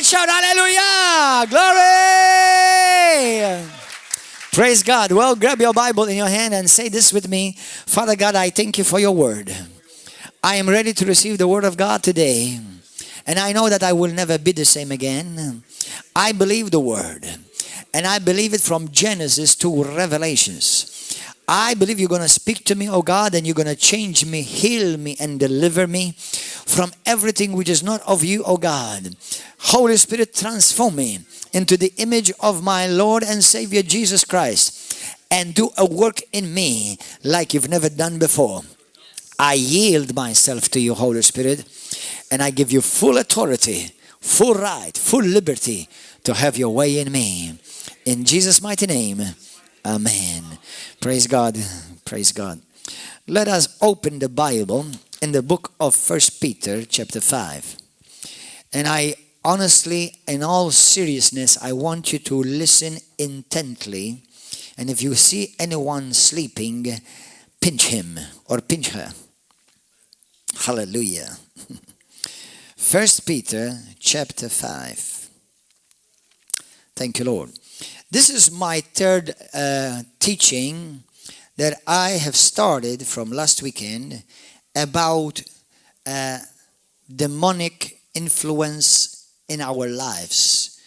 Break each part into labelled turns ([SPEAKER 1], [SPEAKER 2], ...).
[SPEAKER 1] Shout hallelujah! Glory! Praise God. Well, grab your Bible in your hand and say this with me. Father God, I thank you for your word. I am ready to receive the word of God today. And I know that I will never be the same again. I believe the word. And I believe it from Genesis to Revelations. I believe you're going to speak to me, oh God, and you're going to change me, heal me, and deliver me from everything which is not of you, oh God. Holy Spirit, transform me into the image of my Lord and Savior Jesus Christ and do a work in me like you've never done before. I yield myself to you, Holy Spirit, and I give you full authority, full right, full liberty to have your way in me. In Jesus' mighty name, amen. Praise God. Praise God. Let us open the Bible in the book of 1 Peter chapter 5. And I honestly, in all seriousness, I want you to listen intently. And if you see anyone sleeping, pinch him or pinch her. Hallelujah. 1 Peter chapter 5. Thank you, Lord. This is my third teaching that I have started from last weekend about demonic influence in our lives.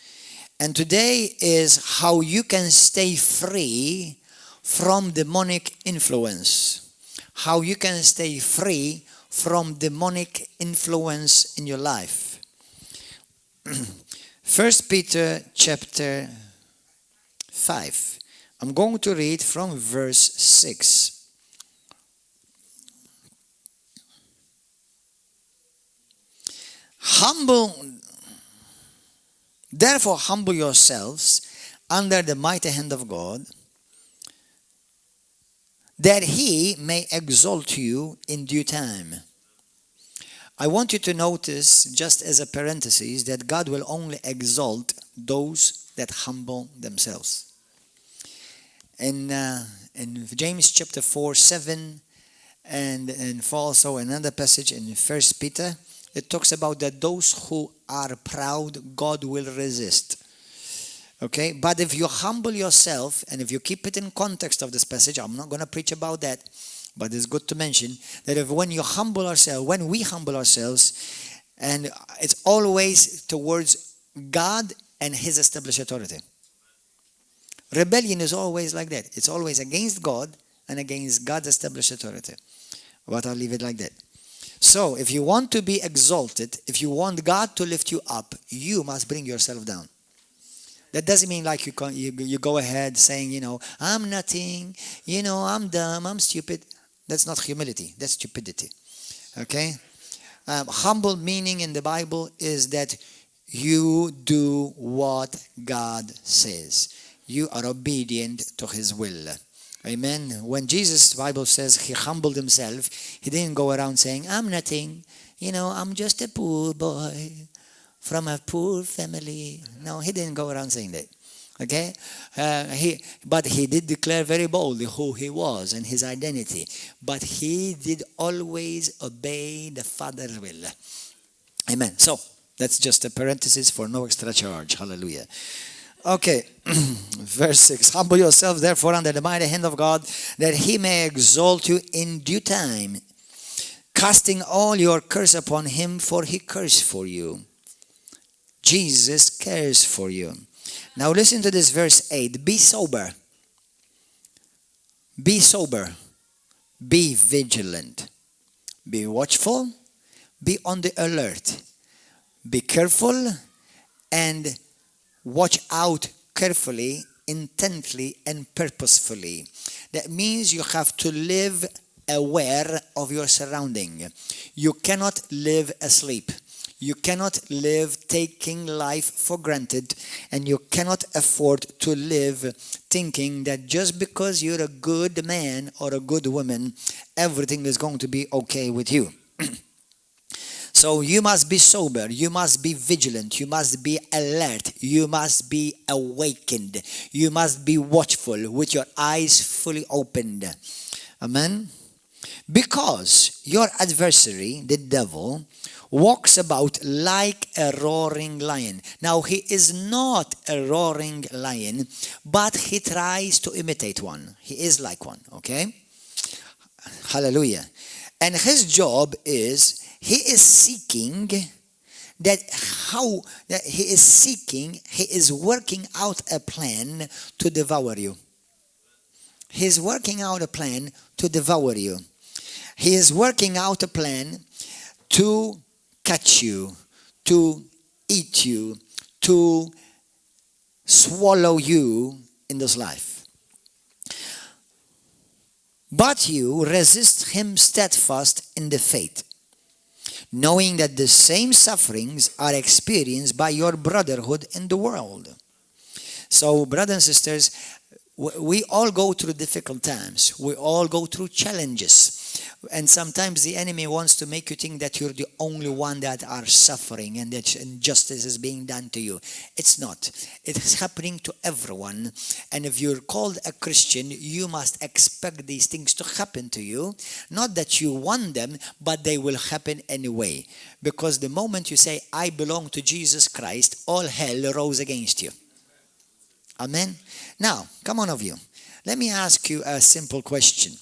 [SPEAKER 1] And today is how you can stay free from demonic influence. How you can stay free from demonic influence in your life. 1 Peter chapter 5. I'm going to read from verse 6. Therefore humble yourselves under the mighty hand of God, that he may exalt you in due time. I want you to notice, just as a parenthesis, that God will only exalt those that humble themselves. In James chapter 4, 7, and also another passage in 1 Peter, it talks about that those who are proud, God will resist. Okay, but if you humble yourself, and if you keep it in context of this passage, I'm not going to preach about that, but it's good to mention that when we humble ourselves, and it's always towards God and his established authority. Rebellion is always like that. It's always against God and against God's established authority. But I'll leave it like that. So if you want to be exalted, if you want God to lift you up, you must bring yourself down. That doesn't mean like you go ahead saying, I'm nothing, I'm dumb, I'm stupid. That's not humility. That's stupidity. Okay? Humble meaning in the Bible is that you do what God says. You are obedient to his will. Amen. When Jesus, the Bible says, he humbled himself, he didn't go around saying, I'm nothing. I'm just a poor boy from a poor family. No, he didn't go around saying that. Okay? But he did declare very boldly who he was and his identity. But he did always obey the Father's will. Amen. So, that's just a parenthesis for no extra charge. Hallelujah. Okay, verse 6. Humble yourselves therefore under the mighty hand of God, that he may exalt you in due time, casting all your curse upon him, for he cares for you. Jesus cares for you. Now listen to this verse 8. Be sober. Be sober. Be vigilant. Be watchful. Be on the alert. Be careful and watch out carefully, intently, and purposefully. That means you have to live aware of your surrounding. You cannot live asleep. You cannot live taking life for granted, and you cannot afford to live thinking that just because you're a good man or a good woman, everything is going to be okay with you. So you must be sober, you must be vigilant, you must be alert, you must be awakened, you must be watchful with your eyes fully opened. Amen? Because your adversary, the devil, walks about like a roaring lion. Now, he is not a roaring lion, but he tries to imitate one. He is like one, okay? Hallelujah. And his job is, he is seeking, he is working out a plan to devour you. He's working out a plan to devour you. He is working out a plan to catch you, to eat you, to swallow you in this life. But you resist him steadfast in the faith, knowing that the same sufferings are experienced by your brotherhood in the world. So, brothers and sisters, we all go through difficult times. We all go through challenges. And sometimes the enemy wants to make you think that you're the only one that are suffering and that injustice is being done to you. It's not. It is happening to everyone. And if you're called a Christian, you must expect these things to happen to you. Not that you want them, but they will happen anyway. Because the moment you say, I belong to Jesus Christ, all hell rose against you. Amen? Now, come on of you. Let me ask you a simple question.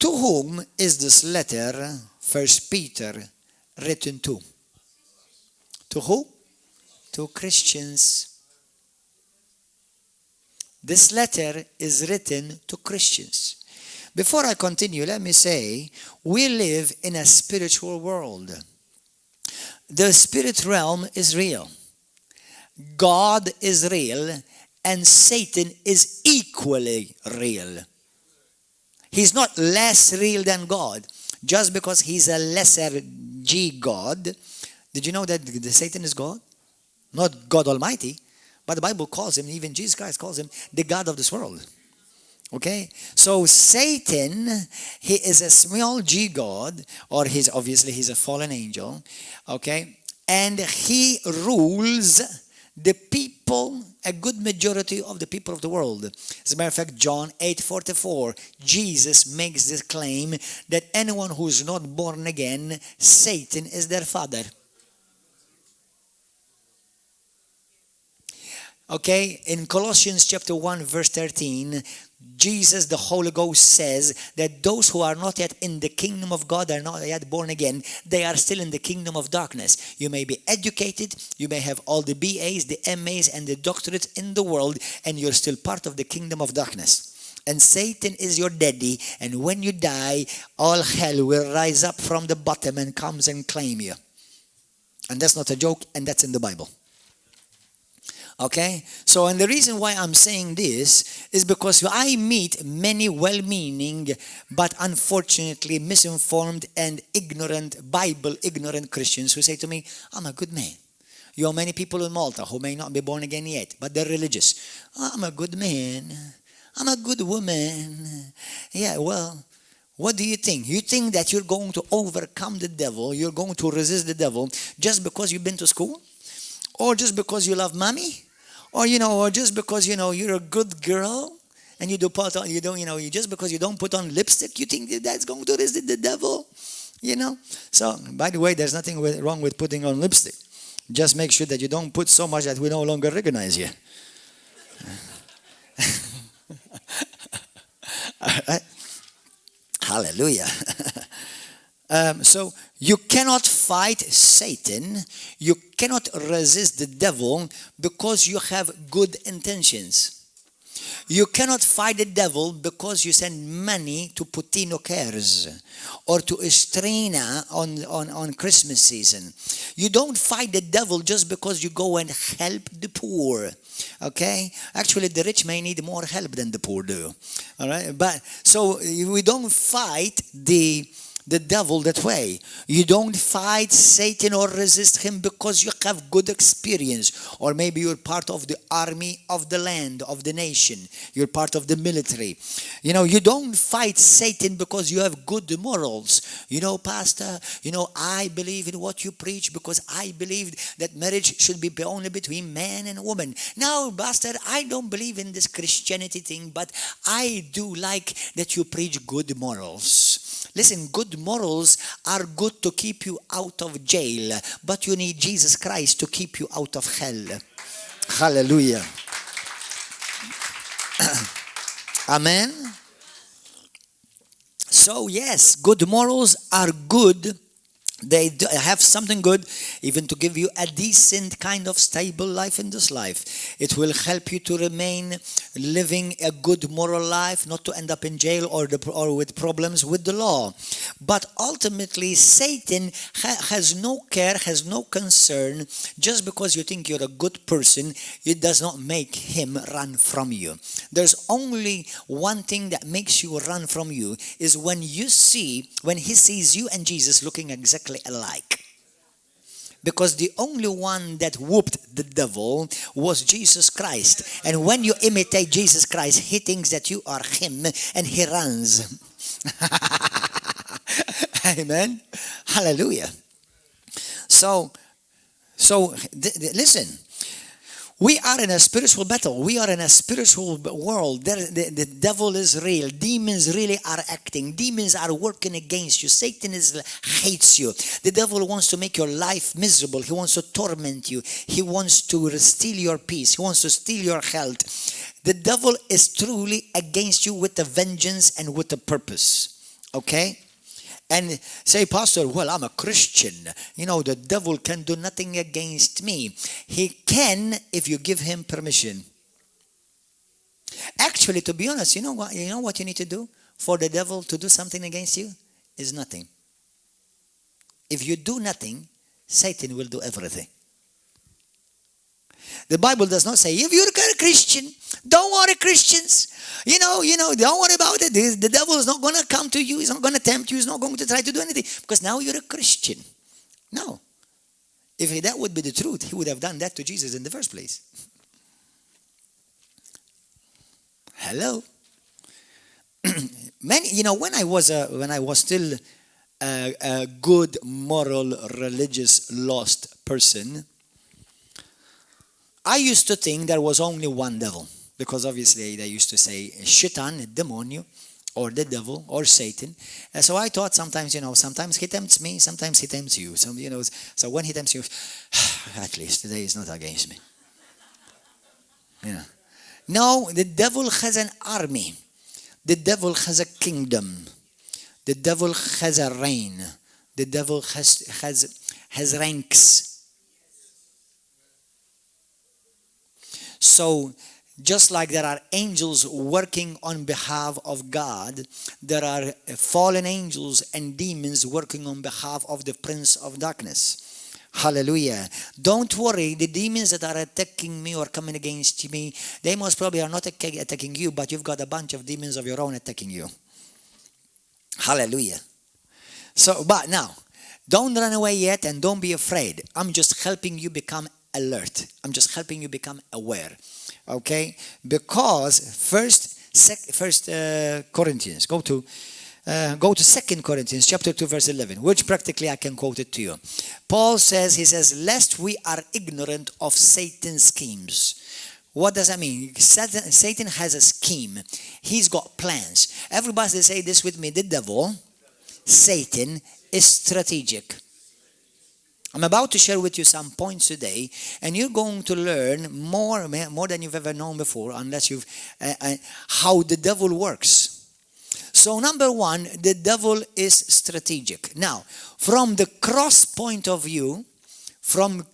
[SPEAKER 1] To whom is this letter, 1 Peter, written to? To who? To Christians. This letter is written to Christians. Before I continue, let me say, we live in a spiritual world. The spirit realm is real. God is real. And Satan is equally real. He's not less real than God. Just because he's a lesser G God. Did you know that Satan is God? Not God Almighty. But the Bible calls him, even Jesus Christ calls him, the God of this world. Okay? So Satan, he is a small G God. Or he's a fallen angel. Okay? And he rules the people, a good majority of the people of the world. As a matter of fact, John 8:44, Jesus makes this claim that anyone who is not born again, Satan is their father. Okay, in Colossians chapter 1 verse 13, Jesus, the Holy Ghost, says that those who are not yet in the kingdom of God are not yet born again. They are still in the kingdom of darkness. You may be educated, you may have all the BAs, the MAs, and the doctorates in the world, and you're still part of the kingdom of darkness. And Satan is your daddy, and when you die, all hell will rise up from the bottom and comes and claim you. And that's not a joke, and that's in the Bible. Okay, so and the reason why I'm saying this is because I meet many well-meaning but unfortunately misinformed and ignorant, Bible-ignorant Christians who say to me, I'm a good man. You know many people in Malta who may not be born again yet, but they're religious. I'm a good man. I'm a good woman. Yeah, well, what do you think? You think that you're going to overcome the devil, you're going to resist the devil just because you've been to school? Or just because you love mommy? Or, or just because, you're a good girl and you just because you don't put on lipstick, you think that's going to resist the devil, So, by the way, there's nothing wrong with putting on lipstick. Just make sure that you don't put so much that we no longer recognize you. All right? Hallelujah. So you cannot fight Satan, you cannot resist the devil because you have good intentions. You cannot fight the devil because you send money to Putino Cares or to Estrina on Christmas season. You don't fight the devil just because you go and help the poor. Okay? Actually, the rich may need more help than the poor do. All right? But so we don't fight the devil that way. You don't fight Satan or resist him because you have good experience, or maybe you're part of the army of the land, of the nation. You're part of the military. You don't fight Satan because you have good morals. Pastor, I believe in what you preach because I believe that marriage should be only between man and woman. Now, Pastor, I don't believe in this Christianity thing, but I do like that you preach good morals. Listen, good morals are good to keep you out of jail, but you need Jesus Christ to keep you out of hell. Hallelujah. Amen. So yes, good morals are good. They have something good, even to give you a decent kind of stable life in this life. It will help you to remain living a good moral life, not to end up in jail or with problems with the law. But ultimately, Satan has no care, has no concern. Just because you think you're a good person, it does not make him run from you. There's only one thing that makes you run from you, is when he sees you and Jesus looking exactly alike. Because the only one that whooped the devil was Jesus Christ. And when you imitate Jesus Christ, he thinks that you are him and he runs. Amen. Hallelujah. So listen. We are in a spiritual battle. We are in a spiritual world. The devil is real. Demons really are acting. Demons are working against you. Satan hates you. The devil wants to make your life miserable. He wants to torment you. He wants to steal your peace. He wants to steal your health. The devil is truly against you with a vengeance and with a purpose. Okay? And say, Pastor, well, I'm a Christian. The devil can do nothing against me. He can if you give him permission. Actually, to be honest, you know what you need to do for the devil to do something against you? Is nothing. If you do nothing, Satan will do everything. The Bible does not say, if you're a Christian, don't worry, Christians. Don't worry about it. The devil is not going to come to you. He's not going to tempt you. He's not going to try to do anything. Because now you're a Christian. No. If that would be the truth, he would have done that to Jesus in the first place. Hello. When I was still a good, moral, religious, lost person, I used to think there was only one devil, because obviously they used to say Shaitan, demonio, or the devil, or Satan. And so I thought sometimes he tempts me, sometimes he tempts you. So when he tempts you, at least today is not against me. No, the devil has an army. The devil has a kingdom. The devil has a reign. The devil has ranks. So, just like there are angels working on behalf of God, there are fallen angels and demons working on behalf of the prince of darkness. Hallelujah. Don't worry, the demons that are attacking me or coming against me, they most probably are not attacking you, but you've got a bunch of demons of your own attacking you. Hallelujah. But now, don't run away yet and don't be afraid. I'm just helping you become alert. I'm just helping you become aware. Okay? Because first Corinthians, go to 2 Corinthians chapter 2 verse 11, which practically I can quote it to you. Paul says, lest we are ignorant of Satan's schemes. What does that mean? Satan has a scheme. He's got plans. Everybody say this with me. The devil, Satan, is strategic. I'm about to share with you some points today, and you're going to learn more than you've ever known before, unless you've how the devil works. So number one, the devil is strategic. Now, from the cross point of view, from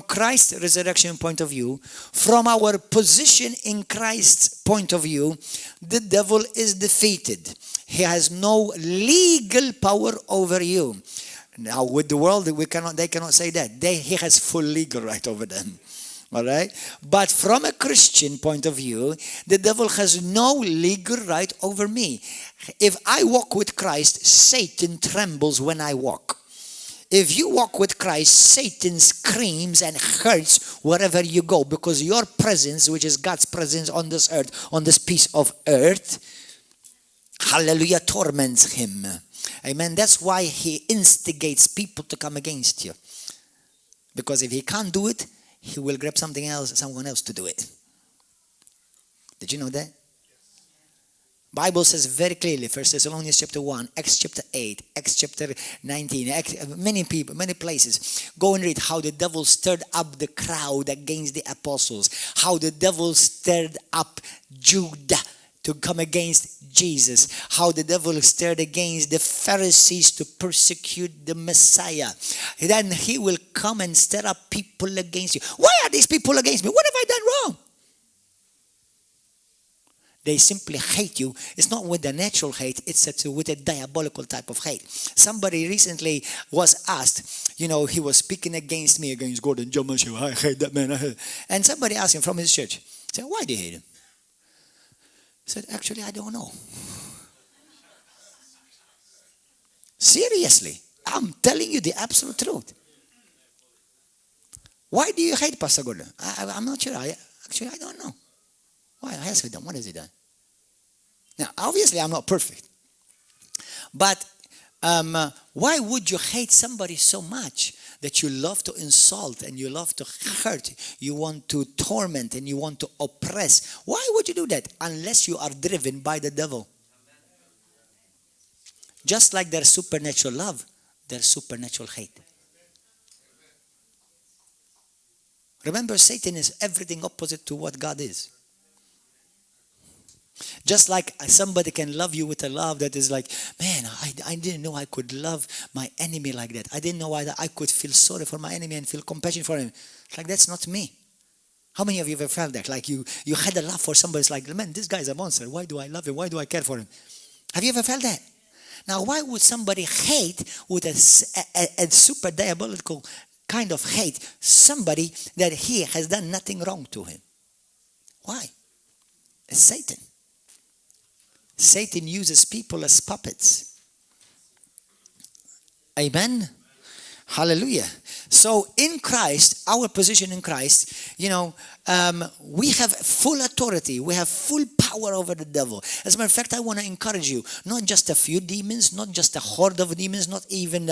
[SPEAKER 1] Christ's resurrection point of view, from our position in Christ's point of view, the devil is defeated. He has no legal power over you. Now, with the world, they cannot say that. He has full legal right over them. All right? But from a Christian point of view, the devil has no legal right over me. If I walk with Christ, Satan trembles when I walk. If you walk with Christ, Satan screams and hurts wherever you go, because your presence, which is God's presence on this earth, on this piece of earth, hallelujah, torments him. Amen. That's why he instigates people to come against you. Because if he can't do it, he will grab someone else to do it. Did you know that? Bible says very clearly, 1 Thessalonians chapter 1, Acts chapter 8, Acts chapter 19, many people, many places. Go and read how the devil stirred up the crowd against the apostles. How the devil stirred up Judah to come against Jesus. How the devil stirred against the Pharisees to persecute the Messiah. Then he will come and stir up people against you. Why are these people against me? What have I done wrong? They simply hate you. It's not with a natural hate, it's with a diabolical type of hate. Somebody recently was asked, he was speaking against me, against Gordon-John Manchè. I hate that man. And somebody asked him from his church, said, why do you hate him? He said, actually, I don't know. Seriously, I'm telling you the absolute truth. Why do you hate Pastor Gordon? I'm not sure. I don't know. Why has he done? What has he done? Now, obviously, I'm not perfect. But why would you hate somebody so much that you love to insult and you love to hurt? You want to torment and you want to oppress. Why would you do that? Unless you are driven by the devil. Just like there's supernatural love, there's supernatural hate. Remember, Satan is everything opposite to what God is. Just like somebody can love you with a love that is like, man, I didn't know I could love my enemy like that. I didn't know I could feel sorry for my enemy and feel compassion for him. It's like, that's not me. How many of you ever felt that? Like you had a love for somebody. It's like, man, this guy's a monster. Why do I love him? Why do I care for him? Have you ever felt that? Now, why would somebody hate with a super diabolical kind of hate somebody that he has done nothing wrong to him? Why? It's Satan. Satan uses people as puppets. Amen? Hallelujah. So in Christ, our position in Christ, we have full authority. We have full power over the devil. As a matter of fact, I want to encourage you, not just a few demons, not just a horde of demons, not even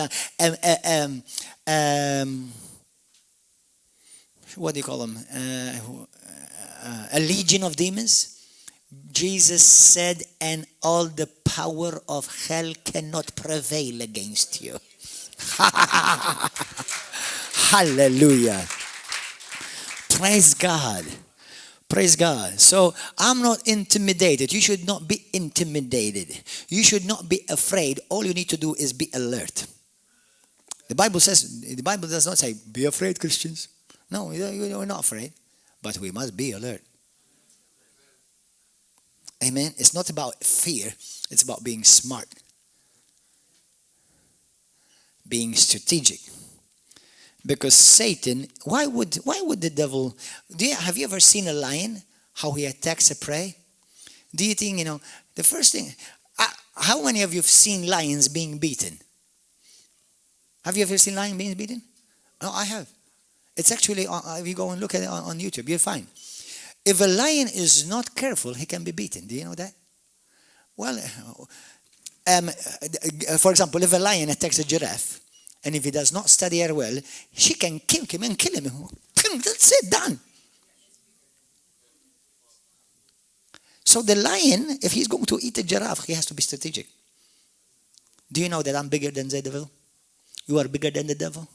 [SPEAKER 1] what do you call them? A legion of demons. Jesus said, and all the power of hell cannot prevail against you. Hallelujah. Praise God. Praise God. So I'm not intimidated. You should not be intimidated. You should not be afraid. All you need to do is be alert. The Bible does not say, be afraid, Christians. No, we're not afraid. But we must be alert. Amen. It's not about fear. It's about being smart. Being strategic. Because Satan, why would the devil, have you ever seen a lion, how he attacks a prey? Do you think, the first thing, how many of you have seen lions being beaten? Have you ever seen lions being beaten? No, I have. It's actually, if you go and look at it on YouTube, you'll find. If a lion is not careful, he can be beaten. Do you know that? Well, for example, if a lion attacks a giraffe, and if he does not study her well, she can kill him and kill him. That's it, done. So the lion, if he's going to eat a giraffe, he has to be strategic. Do you know that I'm bigger than the devil? You are bigger than the devil?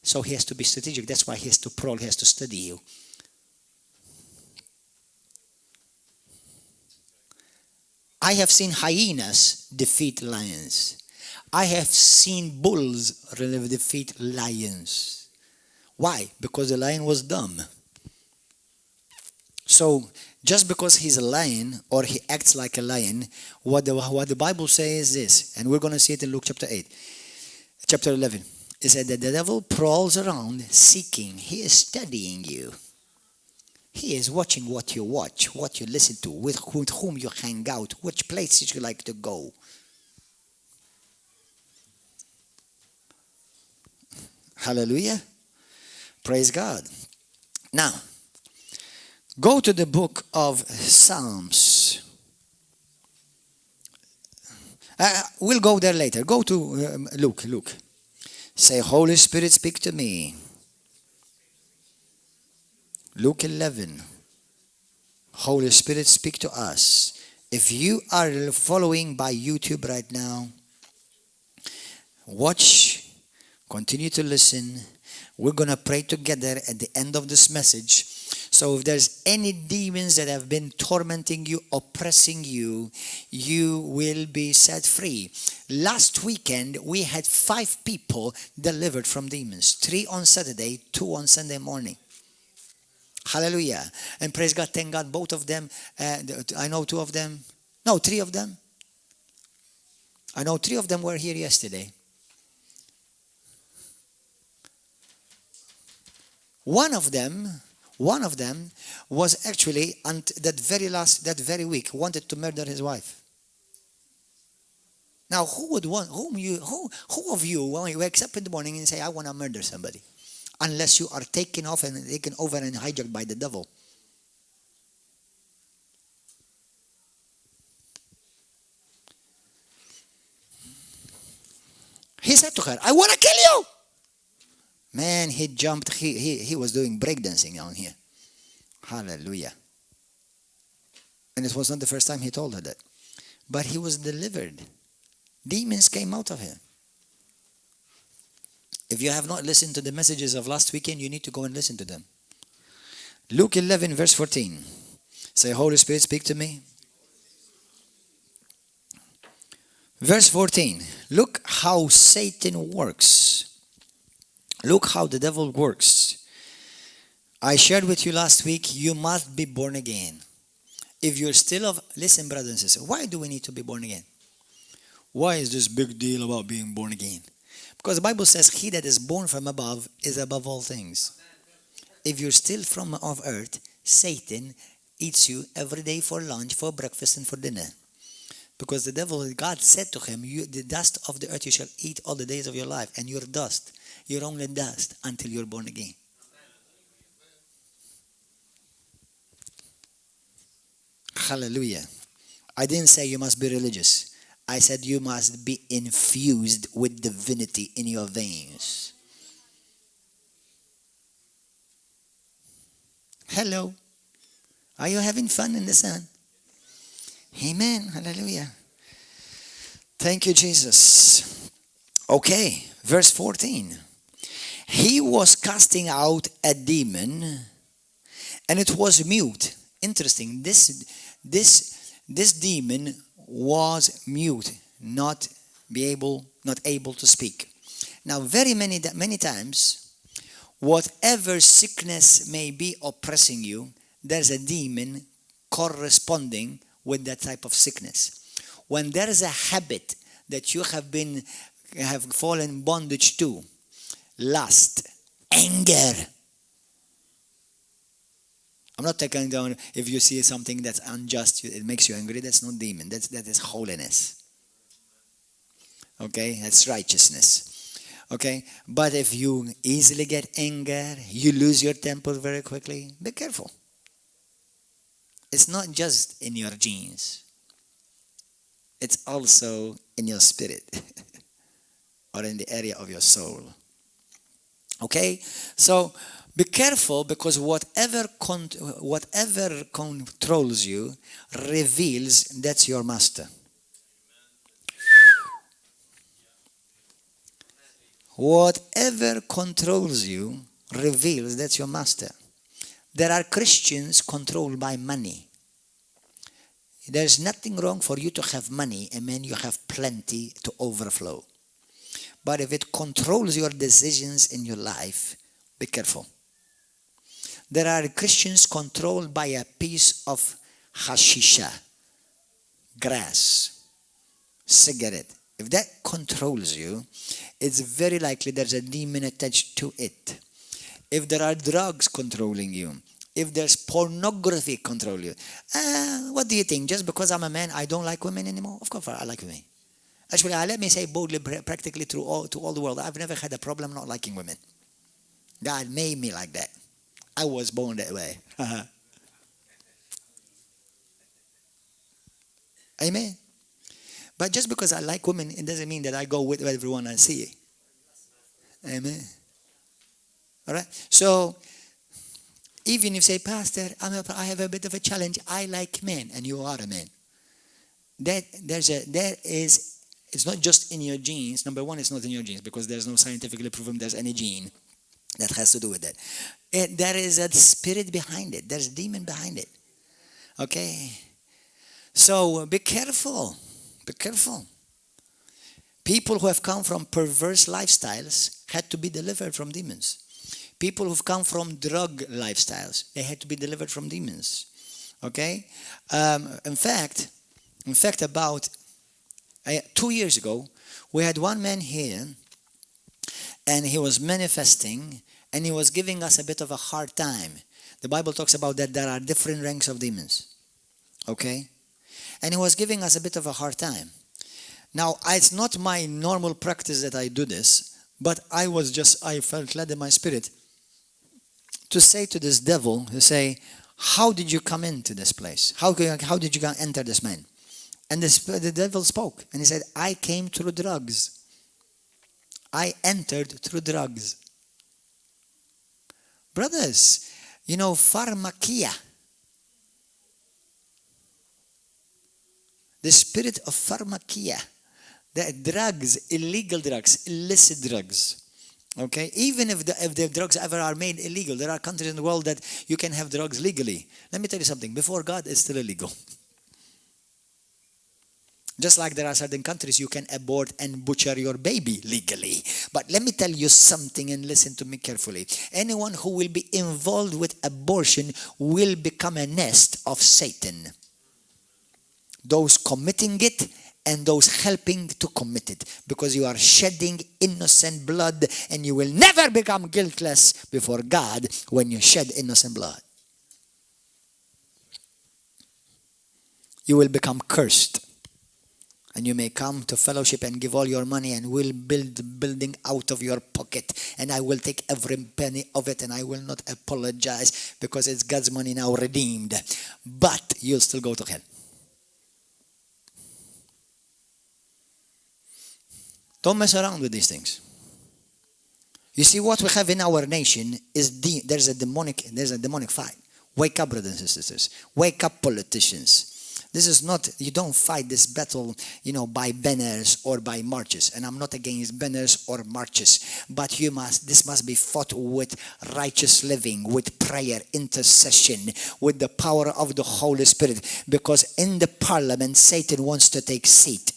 [SPEAKER 1] So he has to be strategic. That's why he has to prowl, he has to study you. I have seen hyenas defeat lions. I have seen bulls defeat lions. Why? Because the lion was dumb. So, just because he's a lion or he acts like a lion, what the Bible says is this, and we're going to see it in Luke chapter 11. It said that the devil prowls around seeking. He is studying you. He is watching what you watch, what you listen to, with whom you hang out, which places you like to go. Hallelujah. Praise God. Now, go to the book of Psalms. We'll go there later. Go to Luke. Say, Holy Spirit, speak to me. Luke 11. Holy Spirit, speak to us. If you are following by YouTube right now, watch, continue to listen. We're going to pray together at the end of this message. So if there's any demons that have been tormenting you, oppressing you, you will be set free. Last weekend, we had 5 people delivered from demons. 3 on Saturday, 2 on Sunday morning. Hallelujah. And praise God, thank God, both of them, I know 2 of them, no, 3 of them. I know 3 of them were here yesterday. One of them was actually, that very week, wanted to murder his wife. Now, who of you, when you wake up in the morning and say, I want to murder somebody? Unless you are taken over and hijacked by the devil. He said to her, I want to kill you. Man, he jumped, he was doing breakdancing down here. Hallelujah. And it was not the first time he told her that. But he was delivered. Demons came out of him. If you have not listened to the messages of last weekend, you need to go and listen to them. Luke 11, verse 14. Say, Holy Spirit, speak to me. Verse 14. Look how Satan works. Look how the devil works. I shared with you last week, you must be born again. If you're still listen, brothers and sisters, why do we need to be born again? Why is this big deal about being born again? Because the Bible says, he that is born from above is above all things. If you're still from of earth, Satan eats you every day for lunch, for breakfast, and for dinner. Because the devil, God said to him, the dust of the earth you shall eat all the days of your life, and you're dust. You're only dust until you're born again. Hallelujah. I didn't say you must be religious. I said you must be infused with divinity in your veins. Hello. Are you having fun in the sun? Amen. Hallelujah. Thank you, Jesus. Okay. Verse 14. He was casting out a demon and it was mute. Interesting. This demon was mute, not able to speak. Now, many times, whatever sickness may be oppressing you, there's a demon corresponding with that type of sickness. When there is a habit that you have fallen bondage to, lust, anger. I'm not taking down if you see something that's unjust, it makes you angry. That's not demon. That is holiness. Okay, that's righteousness. Okay, but if you easily get anger, you lose your temper very quickly. Be careful. It's not just in your genes. It's also in your spirit or in the area of your soul. Okay, so be careful, because whatever controls you reveals that's your master. Whatever controls you reveals that's your master. There are Christians controlled by money. There's nothing wrong for you to have money, and then you have plenty to overflow. But if it controls your decisions in your life, be careful. There are Christians controlled by a piece of hashisha, grass, cigarette. If that controls you, it's very likely there's a demon attached to it. If there are drugs controlling you, if there's pornography controlling you, what do you think? Just because I'm a man, I don't like women anymore? Of course I like women. Actually, let me say boldly, practically to all the world, I've never had a problem not liking women. God made me like that. I was born that way. Amen. But just because I like women, it doesn't mean that I go with everyone I see. Amen. All right. So, even if you say, Pastor, I have a bit of a challenge. I like men, and you are a man. it's not just in your genes. Number one, it's not in your genes because there's no scientifically proven there's any gene that has to do with it. There is a spirit behind it. There's a demon behind it. Okay? So be careful. Be careful. People who have come from perverse lifestyles had to be delivered from demons. People who've come from drug lifestyles, they had to be delivered from demons. Okay? In fact, about 2 years ago, we had one man here, and he was manifesting, and he was giving us a bit of a hard time. The Bible talks about that there are different ranks of demons. Okay? And he was giving us a bit of a hard time. Now, it's not my normal practice that I do this, but I felt led in my spirit to say to this devil, to say, how did you come into this place? How did you enter this man? And the devil spoke, and he said, I came through drugs. I entered through drugs. Brothers, you know, pharmakia. The spirit of pharmakia. The drugs, illegal drugs, illicit drugs. Okay? Even if the drugs ever are made illegal, there are countries in the world that you can have drugs legally. Let me tell you something. Before God, it's still illegal. Just like there are certain countries you can abort and butcher your baby legally. But let me tell you something, and listen to me carefully. Anyone who will be involved with abortion will become a nest of Satan. Those committing it and those helping to commit it. Because you are shedding innocent blood, and you will never become guiltless before God when you shed innocent blood. You will become cursed. And you may come to fellowship and give all your money, and we'll build the building out of your pocket. And I will take every penny of it, and I will not apologize because it's God's money now redeemed. But you'll still go to hell. Don't mess around with these things. You see, what we have in our nation is there's a demonic fight. Wake up, brothers and sisters. Wake up, politicians. This is not, you don't fight this battle, by banners or by marches. And I'm not against banners or marches. But this must be fought with righteous living, with prayer, intercession, with the power of the Holy Spirit. Because in the parliament, Satan wants to take seat.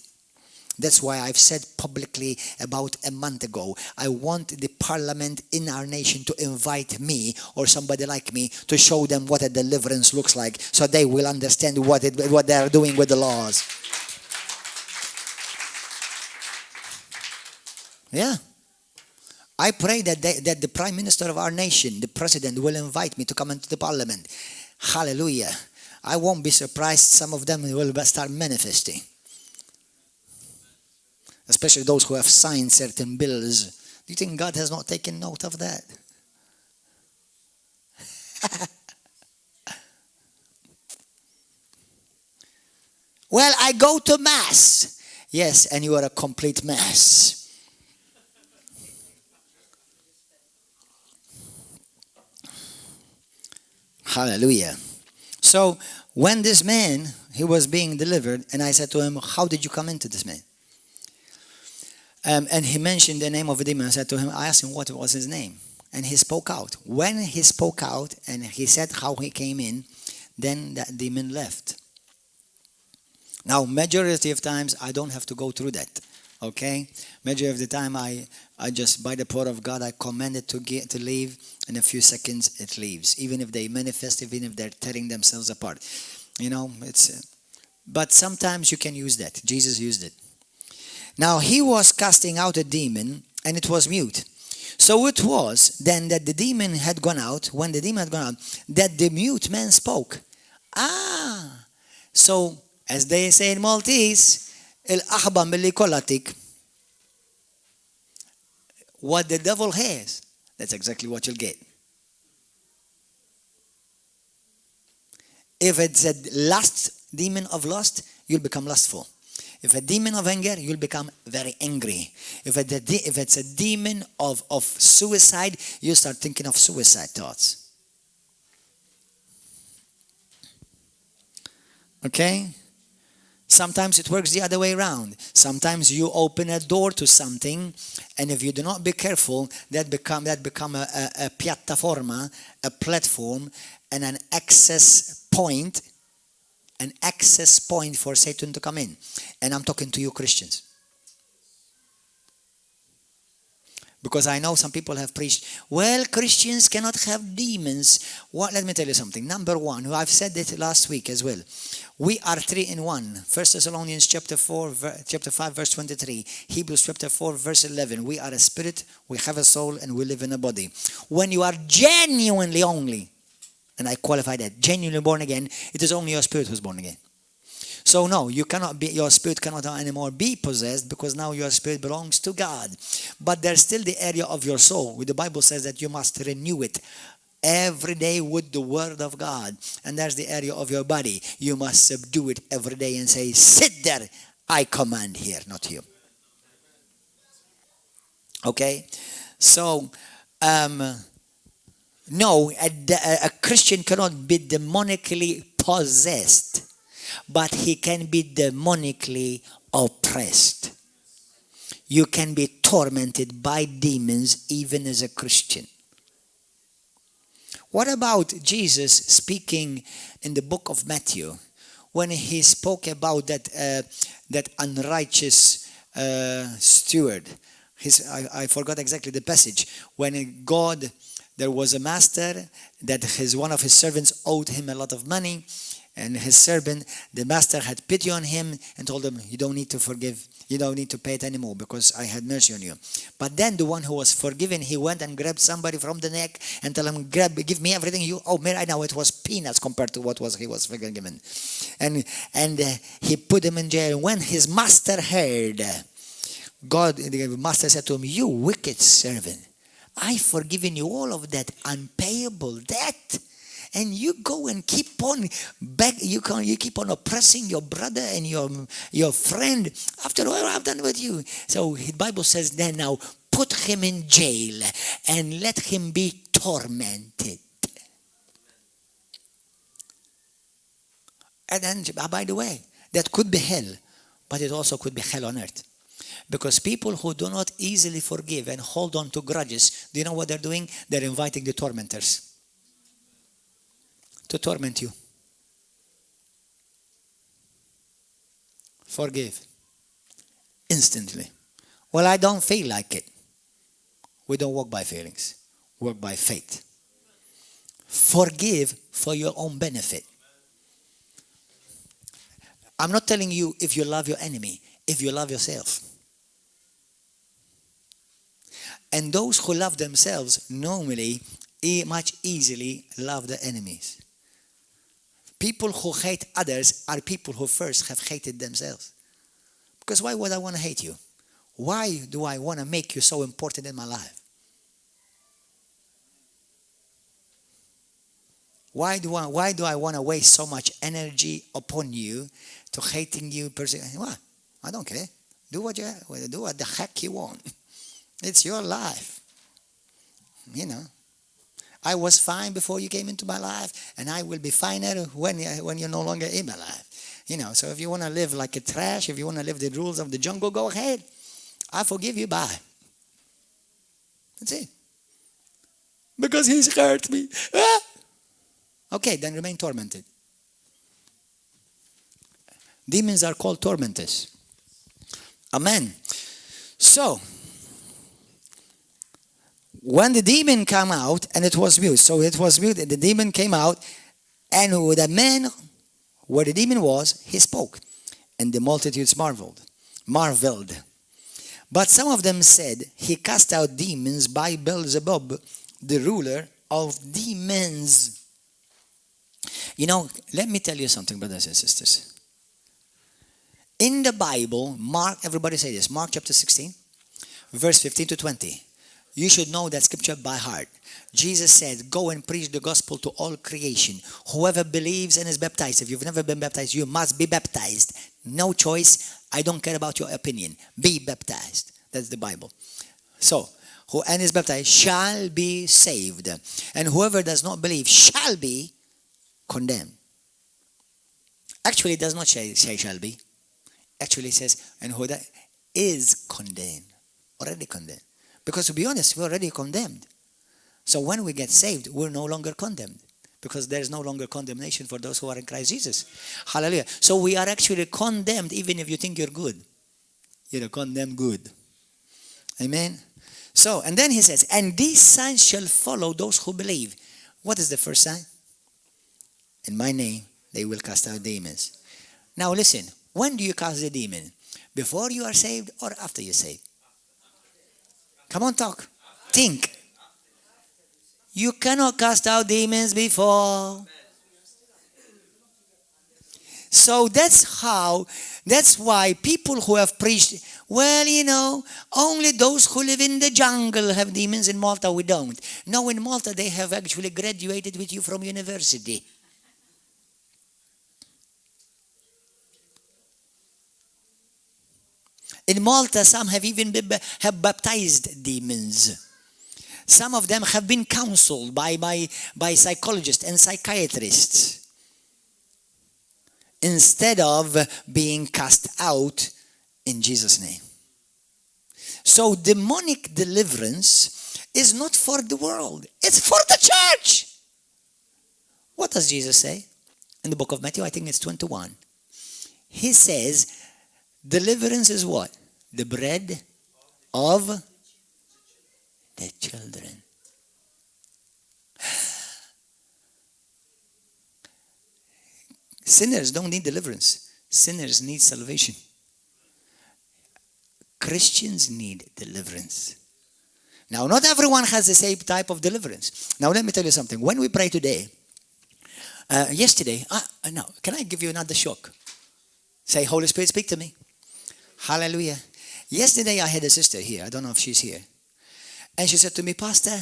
[SPEAKER 1] That's why I've said publicly about a month ago, I want the parliament in our nation to invite me or somebody like me to show them what a deliverance looks like, so they will understand what they are doing with the laws. Yeah. I pray that the prime minister of our nation, the president, will invite me to come into the parliament. Hallelujah. I won't be surprised some of them will start manifesting. Especially those who have signed certain bills. Do you think God has not taken note of that? Well, I go to mass. Yes, and you are a complete mess. Hallelujah. So when this man, he was being delivered, and I said to him, how did you come into this man? And he mentioned the name of a demon. I asked him what was his name. And he spoke out. When he spoke out and he said how he came in, then that demon left. Now, majority of times, I don't have to go through that. Okay? Majority of the time, I just, by the power of God, I command it to leave. In a few seconds, it leaves. Even if they manifest, even if they're tearing themselves apart. But sometimes you can use that. Jesus used it. Now, he was casting out a demon, and it was mute. So it was then that the demon had gone out, when the demon had gone out, that the mute man spoke. So, as they say in Maltese, il-aħba milli kollatik. What the devil has, that's exactly what you'll get. If it's a lust, demon of lust, you'll become lustful. If a demon of anger, you'll become very angry. If it's a demon of suicide, you start thinking of suicide thoughts. Okay? Sometimes it works the other way around. Sometimes you open a door to something, and if you do not be careful, that become a piattaforma, a platform, and an access point for Satan to come in. And I'm talking to you Christians. Because I know some people have preached, well, Christians cannot have demons. Let me tell you something. Number one, I've said it last week as well. We are 3 in 1. 1 Thessalonians chapter 5, verse 23. Hebrews chapter 4, verse 11. We are a spirit, we have a soul, and we live in a body. When you are genuinely only, and I qualify that, genuinely born again, it is only your spirit who's born again. So no, your spirit cannot anymore be possessed, because now your spirit belongs to God. But there's still the area of your soul, where the Bible says that you must renew it every day with the word of God. And there's the area of your body. You must subdue it every day and say, sit there, I command here, not you. Okay? So, no, a Christian cannot be demonically possessed, but he can be demonically oppressed. You can be tormented by demons even as a Christian. What about Jesus speaking in the book of Matthew when he spoke about that unrighteous steward? I forgot exactly the passage. When there was a master that one of his servants owed him a lot of money, and the master had pity on him and told him, you don't need to forgive, you don't need to pay it anymore because I had mercy on you. But then the one who was forgiven, he went and grabbed somebody from the neck and told him, give me everything you owe me right now. It was peanuts compared to what he was forgiven. And he put him in jail. When his master heard, the master said to him, you wicked servant, I've forgiven you all of that unpayable debt. And you go and keep on you keep on oppressing your brother and your friend after all I've done with you. So the Bible says then now put him in jail and let him be tormented. And then, by the way, that could be hell, but it also could be hell on earth. Because people who do not easily forgive and hold on to grudges, do you know what they're doing? They're inviting the tormentors to torment you. Forgive instantly. Well, I don't feel like it. We don't walk by feelings. We walk by faith. Forgive for your own benefit. I'm not telling you if you love your enemy, if you love yourself. And those who love themselves normally much easily love their enemies. People who hate others are people who first have hated themselves. Because why would I want to hate you? Why do I want to make you so important in my life? Why do I want to waste so much energy upon you to hating you? What? I don't care. Do what the heck you want. It's your life. You know. I was fine before you came into my life, and I will be finer when you're no longer in my life. You know, so if you want to live like a trash, if you want to live the rules of the jungle, go ahead. I forgive you, bye. That's it. Because he's hurt me. Ah! Okay, then remain tormented. Demons are called tormentors. Amen. So, when the demon came out, and it was mute. So it was mute, and the demon came out, and the man, where the demon was, he spoke. And the multitudes marveled. But some of them said, he cast out demons by Beelzebub, the ruler of demons. You know, let me tell you something, brothers and sisters. In the Bible, Mark, everybody say this, Mark chapter 16, verse 15 to 20. You should know that scripture by heart. Jesus said, go and preach the gospel to all creation. Whoever believes and is baptized, if you've never been baptized, you must be baptized. No choice. I don't care about your opinion. Be baptized. That's the Bible. So, who and is baptized shall be saved. And whoever does not believe shall be condemned. Actually, it does not say shall be. actually says, and who that is condemned, already condemned. Because to be honest, we're already condemned. So when we get saved, we're no longer condemned. Because there's no longer condemnation for those who are in Christ Jesus. Hallelujah. So we are actually condemned even if you think you're good. You're condemned good. Amen. So, and then he says, and these signs shall follow those who believe. What is the first sign? In my name, they will cast out demons. Now listen, when do you cast the demon? Before you are saved or after you're saved? Come on, talk. Think. You cannot cast out demons before. So that's why people who have preached, well, you know, only those who live in the jungle have demons. In Malta, we don't. No, in Malta, they have actually graduated with you from university. In Malta, some have even have baptized demons. Some of them have been counseled by psychologists and psychiatrists instead of being cast out in Jesus' name. So demonic deliverance is not for the world. It's for the church. What does Jesus say? In the book of Matthew, I think it's 21. He says, deliverance is what? The bread of the children. Sinners don't need deliverance. Sinners need salvation. Christians need deliverance. Now, not everyone has the same type of deliverance. Now, let me tell you something. When we pray today, yesterday, now, can I give you another shock? Say, Holy Spirit, speak to me. Hallelujah. Yesterday, I had a sister here. I don't know if she's here. And she said to me, Pastor,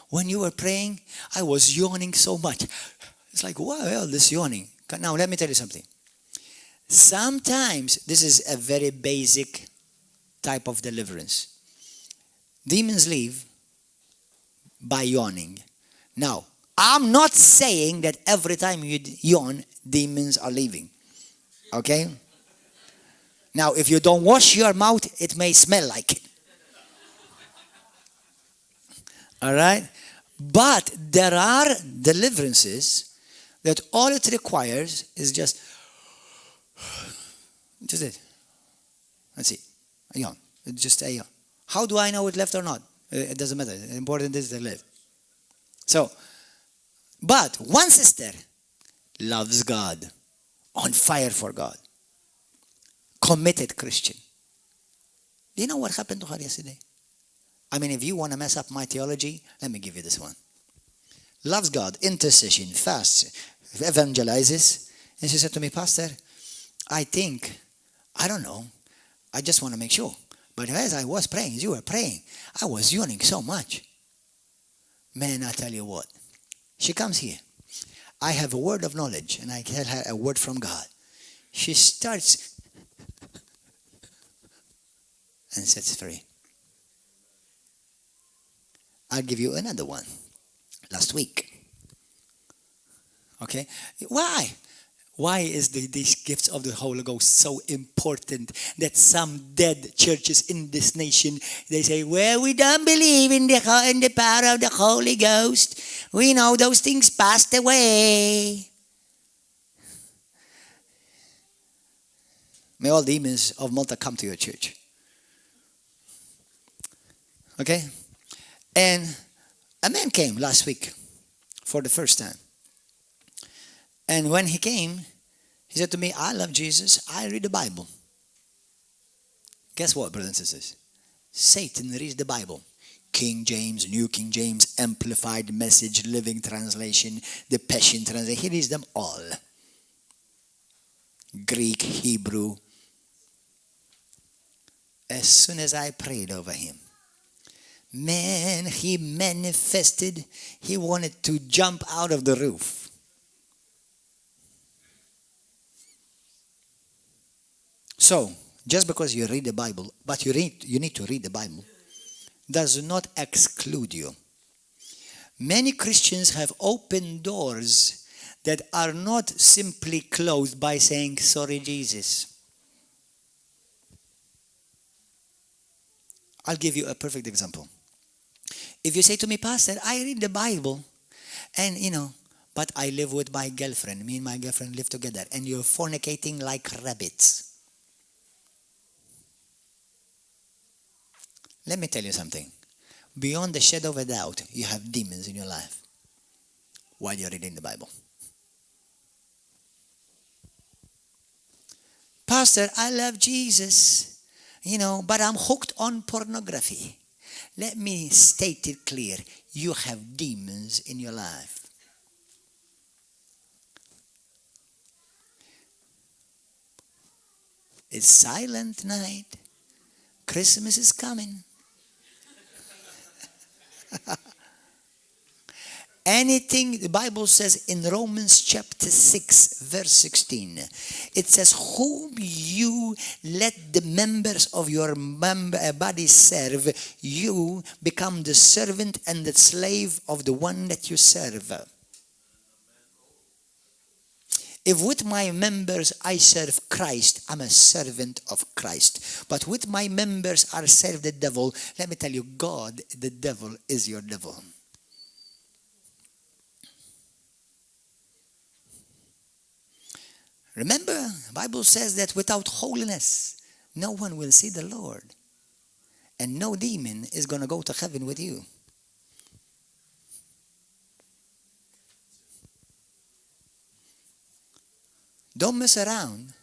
[SPEAKER 1] when you were praying, I was yawning so much. It's like, wow, this yawning. Now, let me tell you something. Sometimes, this is a very basic type of deliverance. Demons leave by yawning. Now, I'm not saying that every time you yawn, demons are leaving. Okay? Now, if you don't wash your mouth, it may smell like it. All right? But there are deliverances that all it requires is just it. That's it. A yawn. It's just a yawn. How do I know it left or not? It doesn't matter. The important is the left. So, but one sister loves God, on fire for God, committed Christian. Do you know what happened to her yesterday? I mean, if you want to mess up my theology, let me give you this one. Loves God, intercession, fasts, evangelizes. And she said to me, Pastor, I don't know, I just want to make sure. But as I was praying, as you were praying, I was yawning so much. Man, I tell you what. She comes here. I have a word of knowledge, and I tell her a word from God. She starts and sets free. I'll give you another one. Last week. Okay? Why? Why is these gifts of the Holy Ghost so important that some dead churches in this nation, they say, well, we don't believe in the power of the Holy Ghost. We know those things passed away. May all demons of Malta come to your church. Okay? And a man came last week for the first time. And when he came, he said to me, I love Jesus. I read the Bible. Guess what, brothers and sisters? Satan reads the Bible. King James, New King James, Amplified Message, Living Translation, the Passion Translation. He reads them all. Greek, Hebrew. As soon as I prayed over him, man, he manifested. He wanted to jump out of the roof. So, just because you read the Bible, but you need to read the Bible, does not exclude you. Many Christians have opened doors that are not simply closed by saying, sorry, Jesus. I'll give you a perfect example. If you say to me, Pastor, I read the Bible and, but I live with my girlfriend. Me and my girlfriend live together and you're fornicating like rabbits. Let me tell you something. Beyond the shadow of a doubt, you have demons in your life while you're reading the Bible. Pastor, I love Jesus, but I'm hooked on pornography. Let me state it clear. You have demons in your life. It's silent night. Christmas is coming. Anything, the Bible says in Romans chapter 6, verse 16, it says, whom you let the members of your body serve, you become the servant and the slave of the one that you serve. If with my members I serve Christ, I'm a servant of Christ. But with my members I serve the devil, let me tell you, God, the devil is your devil. Remember, the Bible says that without holiness, no one will see the Lord. And no demon is going to go to heaven with you. Don't mess around.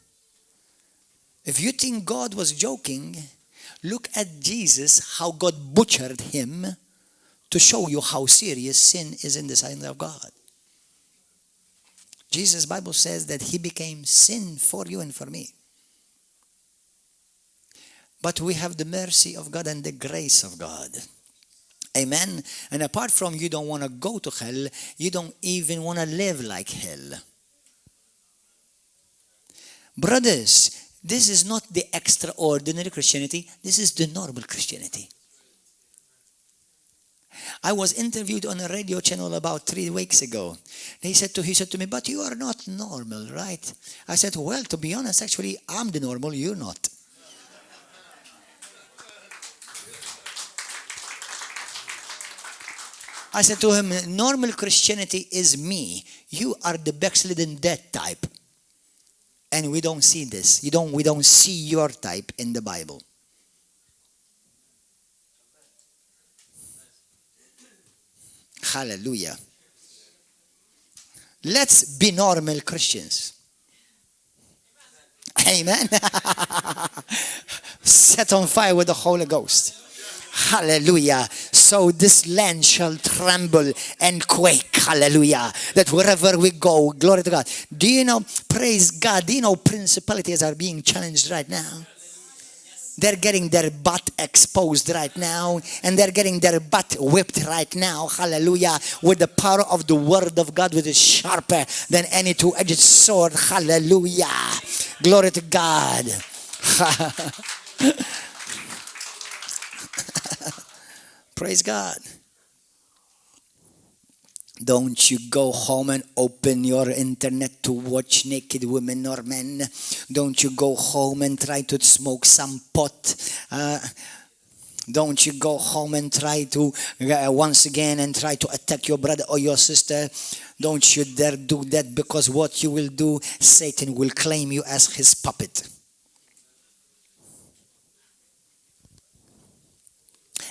[SPEAKER 1] If you think God was joking, look at Jesus, how God butchered him to show you how serious sin is in the sight of God. Jesus' Bible says that he became sin for you and for me. But we have the mercy of God and the grace of God. Amen. And apart from you don't want to go to hell, you don't even want to live like hell. Brothers, this is not the extraordinary Christianity. This is the normal Christianity. I was interviewed on a radio channel about 3 weeks ago. He said to me, but you are not normal, right? I said, well, to be honest, actually, I'm the normal, you're not. I said to him, normal Christianity is me. You are the backslidden dead type. And we don't see this. We don't see your type in the Bible. Hallelujah. Let's be normal Christians. Amen. Set on fire with the Holy Ghost. Hallelujah. So this land shall tremble and quake. Hallelujah. That wherever we go, glory to God. Do you know, praise God, do you know principalities are being challenged right now? They're getting their butt exposed right now. And they're getting their butt whipped right now. Hallelujah. With the power of the word of God, which is sharper than any two-edged sword. Hallelujah. Glory to God. Praise God. Don't you go home and open your internet to watch naked women or men. Don't you go home and try to smoke some pot. Don't you go home and try to, once again, and try to attack your brother or your sister. Don't you dare do that, because what you will do, Satan will claim you as his puppet.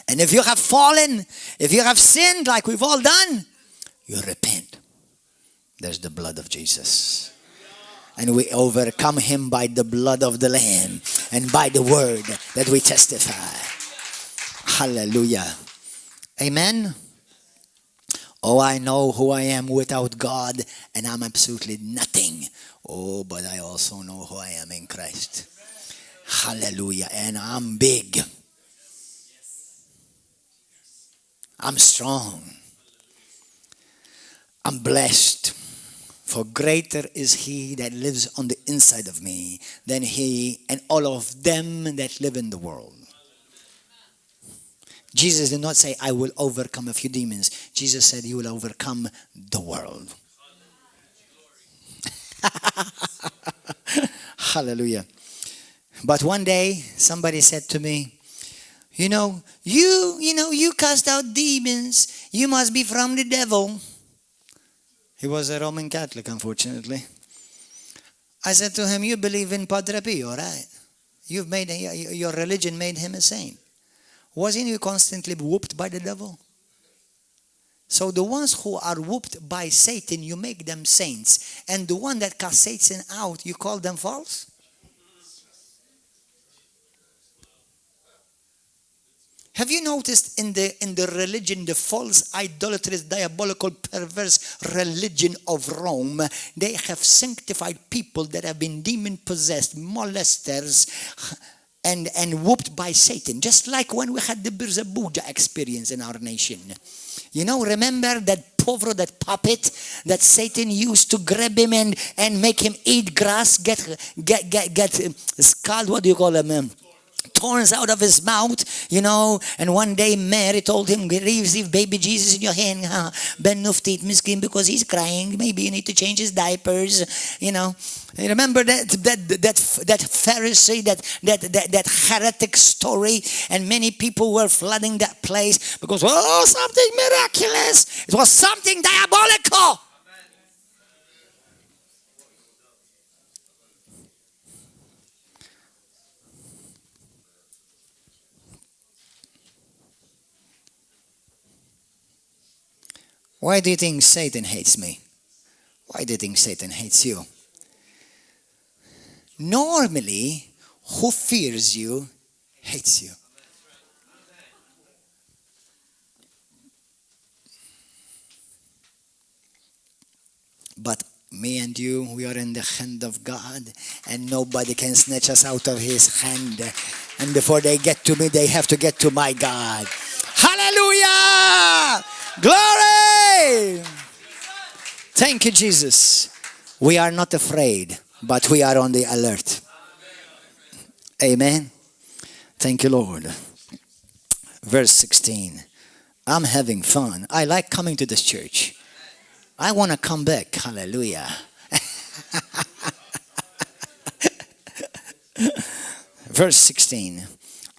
[SPEAKER 1] And if you have fallen, if you have sinned like we've all done, you repent. There's the blood of Jesus. And we overcome him by the blood of the Lamb and by the word that we testify. Hallelujah. Amen. Oh, I know who I am without God, and I'm absolutely nothing. Oh, but I also know who I am in Christ. Hallelujah. And I'm big. I'm strong. I'm blessed. For greater is he that lives on the inside of me than he and all of them that live in the world. Jesus did not say, I will overcome a few demons. Jesus said, you will overcome the world. Hallelujah. But one day, somebody said to me, You cast out demons. You must be from the devil. He was a Roman Catholic, unfortunately. I said to him, you believe in Padre Pio, right? Your religion made him a saint. Wasn't you constantly whooped by the devil? So the ones who are whooped by Satan, you make them saints. And the one that casts Satan out, you call them false? Have you noticed in the religion, the false, idolatrous, diabolical, perverse religion of Rome, they have sanctified people that have been demon-possessed, molesters, and whooped by Satan. Just like when we had the Birzabuja experience in our nation. Remember that povro, that puppet that Satan used to grab him and make him eat grass, get scald, what do you call them? Thorns out of his mouth, and one day Mary told him, receive baby Jesus in your hand, Ben Nuftit Miskin, because he's crying, maybe you need to change his diapers, You remember that Pharisee, that heretic story, and many people were flooding that place because, something miraculous, it was something diabolical. Why do you think Satan hates me? Why do you think Satan hates you? Normally, who fears you hates you. But me and you, we are in the hand of God, and nobody can snatch us out of his hand. And before they get to me, they have to get to my God. Hallelujah! Glory! Thank you, Jesus. We are not afraid, but we are on the alert. Amen. Thank you, Lord. Verse 16. I'm having fun. I like coming to this church. I want to come back. Hallelujah. Verse 16.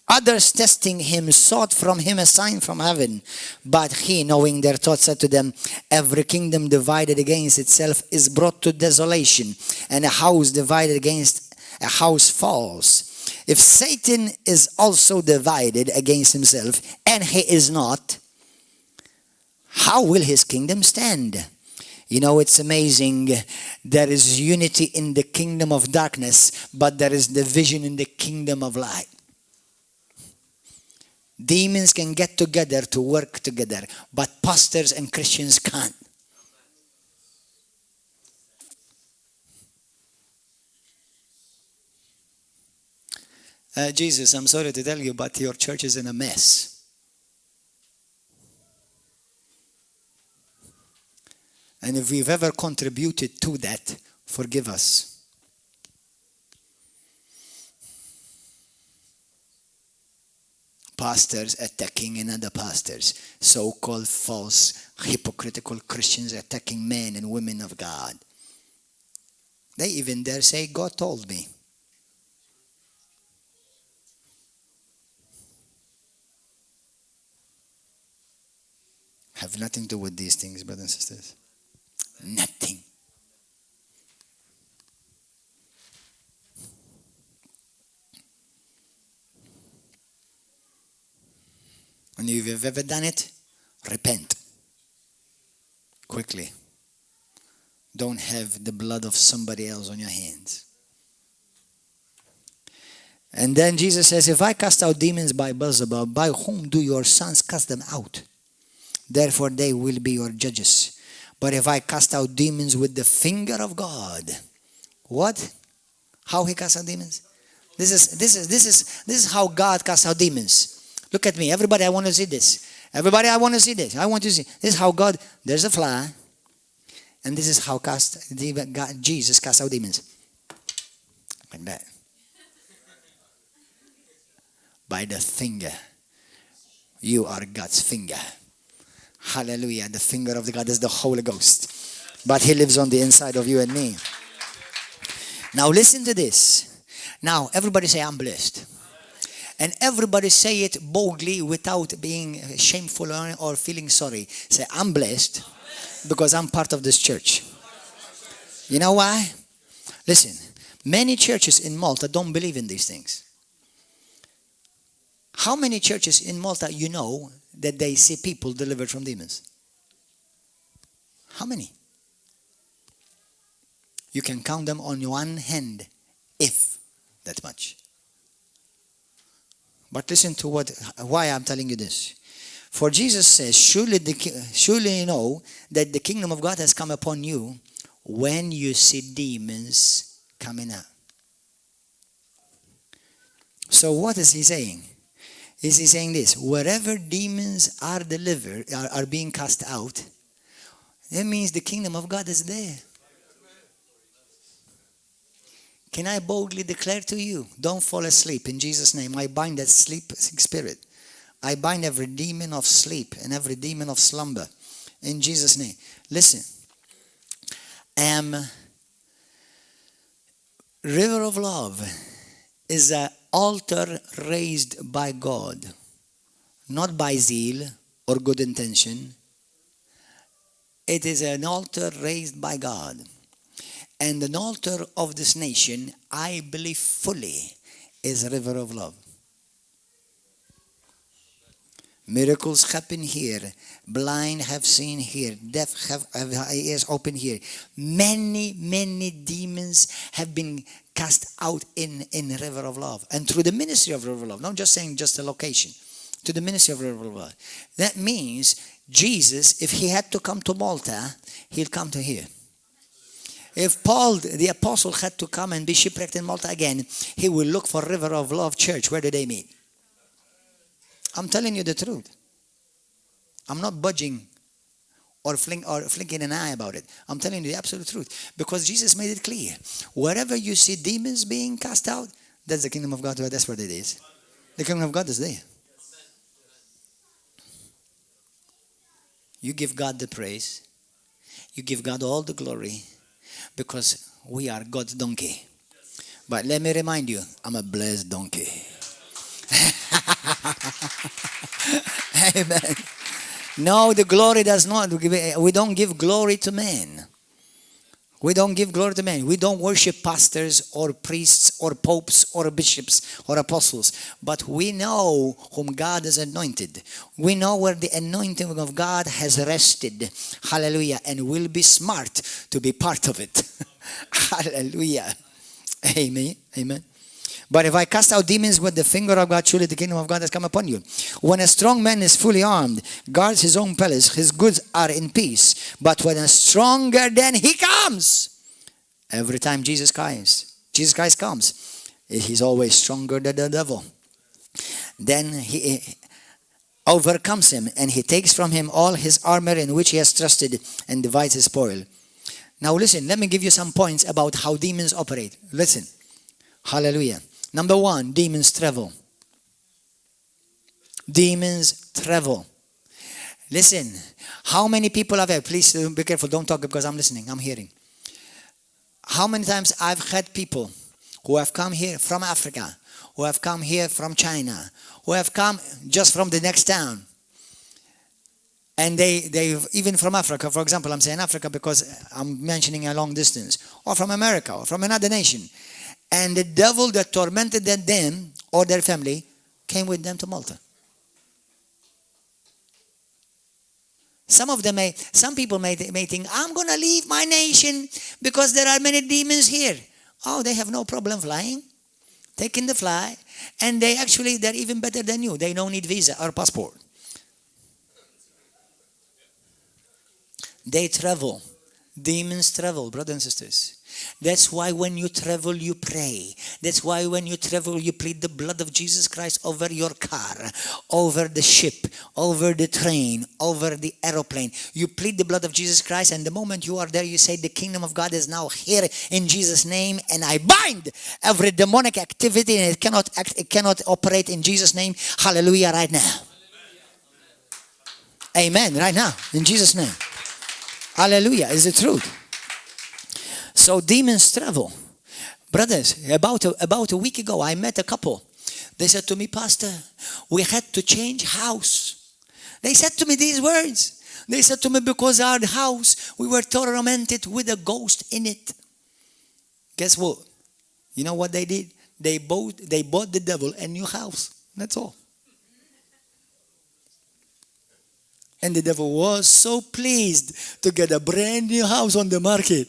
[SPEAKER 1] Others testing him sought from him a sign from heaven. But he, knowing their thoughts, said to them, every kingdom divided against itself is brought to desolation, and a house divided against a house falls. If Satan is also divided against himself, and he is not, how will his kingdom stand? It's amazing. There is unity in the kingdom of darkness, but there is division in the kingdom of light. Demons can get together to work together, but pastors and Christians can't. Jesus, I'm sorry to tell you, but your church is in a mess. And if we've ever contributed to that, forgive us. Pastors attacking another pastors. So-called false, hypocritical Christians attacking men and women of God. They even dare say, God told me. Have nothing to do with these things, brothers and sisters. Nothing. And if you've ever done it, repent. Quickly. Don't have the blood of somebody else on your hands. And then Jesus says, if I cast out demons by Beelzebub, by whom do your sons cast them out? Therefore they will be your judges. But if I cast out demons with the finger of God, what? How he casts out demons? This is how God casts out demons. Look at me. Everybody, I want to see this. Everybody, I want to see this. I want to see. This is how God, there's a fly. And this is how Jesus cast out demons. Like that. By the finger. You are God's finger. Hallelujah. The finger of the God is the Holy Ghost. But he lives on the inside of you and me. Now listen to this. Now, everybody say, I'm blessed. And everybody say it boldly without being shameful or feeling sorry. Say, I'm blessed because I'm part of this church. You know why? Listen, many churches in Malta don't believe in these things. How many churches in Malta you know that they see people delivered from demons? How many? You can count them on one hand, if that much. But listen to why I'm telling you this. For Jesus says, surely you know that the kingdom of God has come upon you when you see demons coming out. So what is he saying? Is he saying this? Wherever demons are delivered, are being cast out, that means the kingdom of God is there. Can I boldly declare to you, don't fall asleep in Jesus' name. I bind that sleep spirit. I bind every demon of sleep and every demon of slumber in Jesus' name. Listen. River of Love is an altar raised by God, not by zeal or good intention. It is an altar raised by God. And an altar of this nation, I believe fully, is a river of love. Miracles happen here. Blind have seen here. Deaf have ears open here. Many demons have been cast out in river of love. And through the ministry of river of love, not just saying just a location, to the ministry of river of love. That means Jesus, if he had to come to Malta, he'll come to here. If Paul, the apostle, had to come and be shipwrecked in Malta again, he will look for River of Love Church. Where do they meet? I'm telling you the truth. I'm not budging or flinking an eye about it. I'm telling you the absolute truth. Because Jesus made it clear. Wherever you see demons being cast out, that's the kingdom of God. That's where it is. The kingdom of God is there. You give God the praise. You give God all the glory. Because we are God's donkey. But let me remind you, I'm a blessed donkey. Amen. No, the glory does not. We don't give glory to men. We don't give glory to men. We don't worship pastors or priests or popes or bishops or apostles. But we know whom God has anointed. We know where the anointing of God has rested. Hallelujah. And we'll be smart to be part of it. Hallelujah. Amen. Amen. But if I cast out demons with the finger of God, surely the kingdom of God has come upon you. When a strong man is fully armed, guards his own palace, his goods are in peace. But when a stronger than he comes, every time Jesus Christ comes, he's always stronger than the devil. Then he overcomes him, and he takes from him all his armor in which he has trusted and divides his spoil. Now listen, let me give you some points about how demons operate. Listen. Hallelujah. Number one, demons travel. Demons travel. Listen, how many people have had, please be careful, don't talk because I'm listening, I'm hearing. How many times I've had people who have come here from Africa, who have come here from China, who have come just from the next town. And they've even from Africa, for example, I'm saying Africa because I'm mentioning a long distance, or from America, or from another nation. And the devil that tormented them or their family came with them to Malta. Some people may think, I'm going to leave my nation because there are many demons here. Oh, they have no problem flying, taking the fly. And they're even better than you. They don't need visa or passport. They travel. Demons travel, brothers and sisters. That's why when you travel, you pray. That's why when you travel, you plead the blood of Jesus Christ over your car, over the ship, over the train, over the aeroplane. You plead the blood of Jesus Christ, and the moment you are there, you say, the kingdom of God is now here in Jesus' name, and I bind every demonic activity, and it cannot operate in Jesus' name. Hallelujah, right now. Amen, right now, in Jesus' name. Hallelujah, is the truth. So demons travel. Brothers, about a week ago, I met a couple. They said to me, Pastor, we had to change house. They said to me these words. They said to me, because our house, we were tormented with a ghost in it. Guess what? You know what they did? They bought the devil a new house. That's all. And the devil was so pleased to get a brand new house on the market.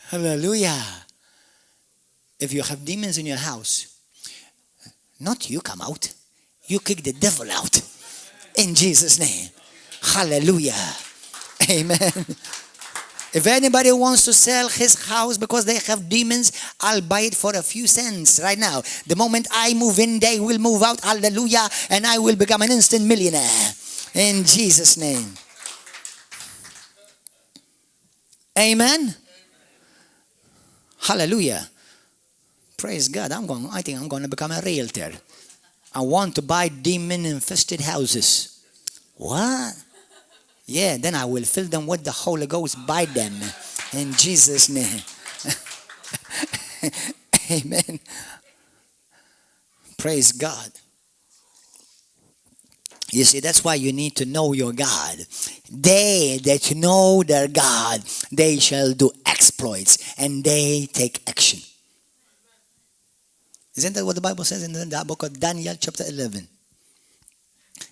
[SPEAKER 1] Hallelujah. If you have demons in your house, not you come out. You kick the devil out. In Jesus' name. Hallelujah. Amen. If anybody wants to sell his house because they have demons, I'll buy it for a few cents right now. The moment I move in, they will move out. Hallelujah. And I will become an instant millionaire. In Jesus' name. Amen. Hallelujah. Praise God. I think I'm going to become a realtor. I want to buy demon-infested houses. What? Yeah, then I will fill them with the Holy Ghost by them. In Jesus' name. Amen. Praise God. You see, that's why you need to know your God. They that know their God, they shall do exploits and they take action. Isn't that what the Bible says in the book of Daniel chapter 11?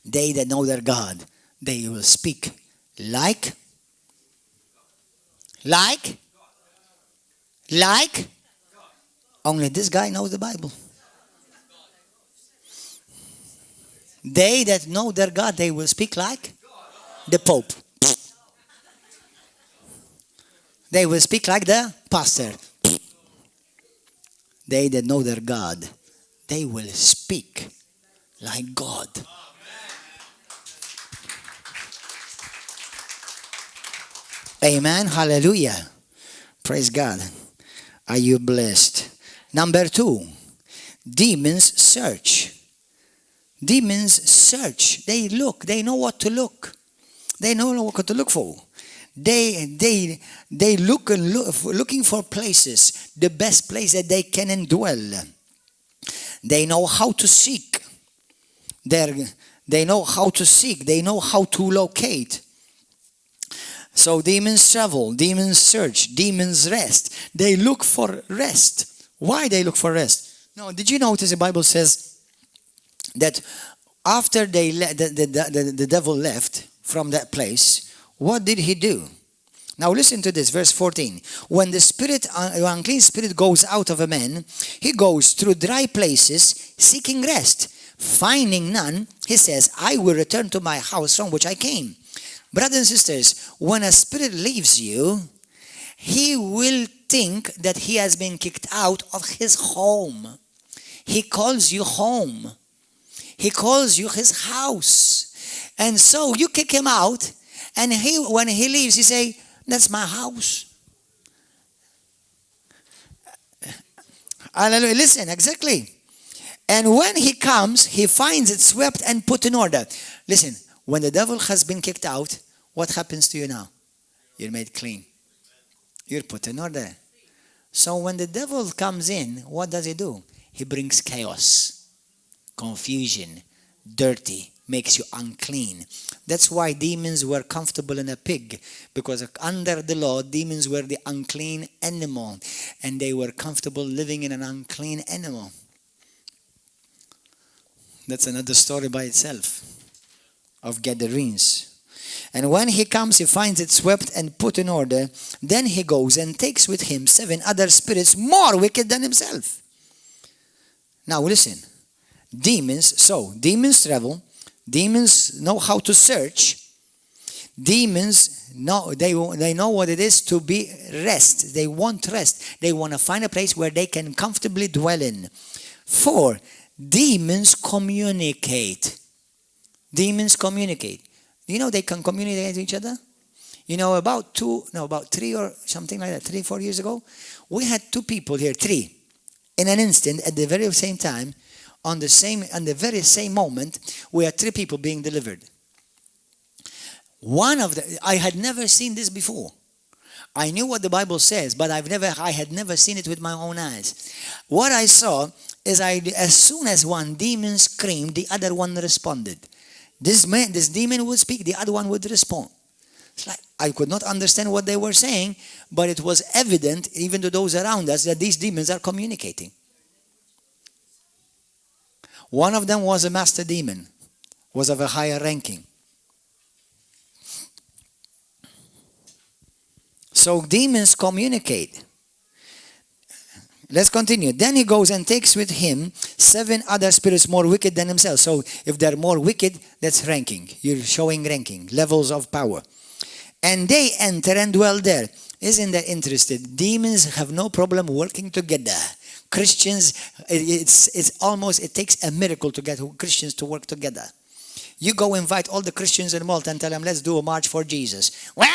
[SPEAKER 1] They that know their God, they will speak like. Only this guy knows the Bible. They that know their God, they will speak like the Pope. They will speak like the pastor. They that know their God, they will speak like God. Amen. Hallelujah. Praise God. Are you blessed? Number 2, demons search. Demons search. They look. They know what to look. They know what to look for. They look and looking for places, the best place that they can indwell. They know how to seek. They know how to seek. They know how to locate. So demons travel, demons search, demons rest. They look for rest. Why they look for rest? No, did you notice the Bible says that after the devil left from that place, what did he do? Now listen to this, verse 14. When the unclean spirit goes out of a man, he goes through dry places seeking rest. Finding none, he says, I will return to my house from which I came. Brothers and sisters, when a spirit leaves you, he will think that he has been kicked out of his home. He calls you home. He calls you his house. And so you kick him out, and when he leaves, you say, that's my house. Hallelujah. Listen, exactly. And when he comes, he finds it swept and put in order. Listen, when the devil has been kicked out, what happens to you now? You're made clean. You're put in order. So when the devil comes in, what does he do? He brings chaos, confusion, dirty, makes you unclean. That's why demons were comfortable in a pig, because under the law, demons were the unclean animal, and they were comfortable living in an unclean animal. That's another story by itself of Gadarenes. And when he comes, he finds it swept and put in order. Then he goes and takes with him 7 other spirits more wicked than himself. Now listen, demons travel. Demons know how to search. Demons know, they know what it is to be rest. They want rest. They want to find a place where they can comfortably dwell in. 4, demons communicate. Demons communicate. You know they can communicate with each other? You know, about 3 or something like that, 3-4 years ago, we had 2 people here, 3, in an instant, at the very same time, on the very same moment, we had 3 people being delivered. One of them, I had never seen this before. I knew what the Bible says, but I had never seen it with my own eyes. What I saw is as soon as one demon screamed, the other one responded. This demon would speak, the other one would respond. It's like I could not understand what they were saying, but it was evident, even to those around us, that these demons are communicating. One of them was a master demon, was of a higher ranking. So demons communicate. Let's continue. Then he goes and takes with him 7 other spirits more wicked than himself. So if they're more wicked, that's ranking. You're showing ranking, levels of power. And they enter and dwell there. Isn't that interesting? Demons have no problem working together. Christians, it takes a miracle to get Christians to work together. You go invite all the Christians in Malta and tell them, let's do a march for Jesus. Well,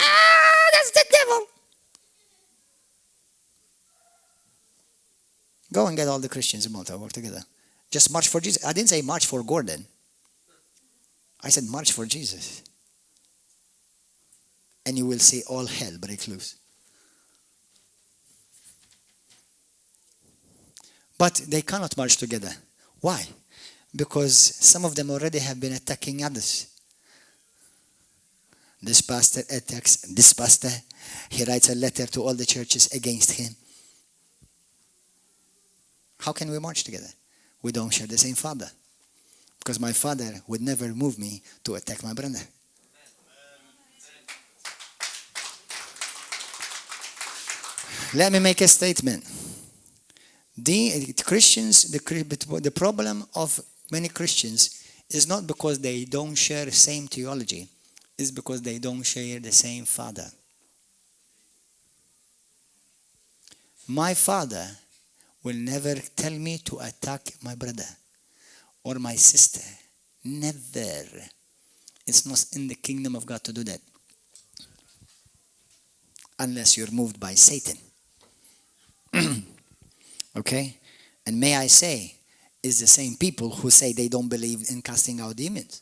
[SPEAKER 1] that's the devil. Go and get all the Christians in Malta to work together. Just march for Jesus. I didn't say march for Gordon. I said march for Jesus. And you will see all hell break loose. But they cannot march together. Why? Because some of them already have been attacking others. This pastor attacks this pastor. He writes a letter to all the churches against him. How can we march together? We don't share the same father. Because my father would never move me to attack my brother. Let me make a statement. The Christians, the problem of many Christians is not because they don't share the same theology. It's because they don't share the same father. My father will never tell me to attack my brother or my sister. Never. It's not in the kingdom of God to do that. Unless you're moved by Satan. Okay? And may I say, it's the same people who say they don't believe in casting out demons.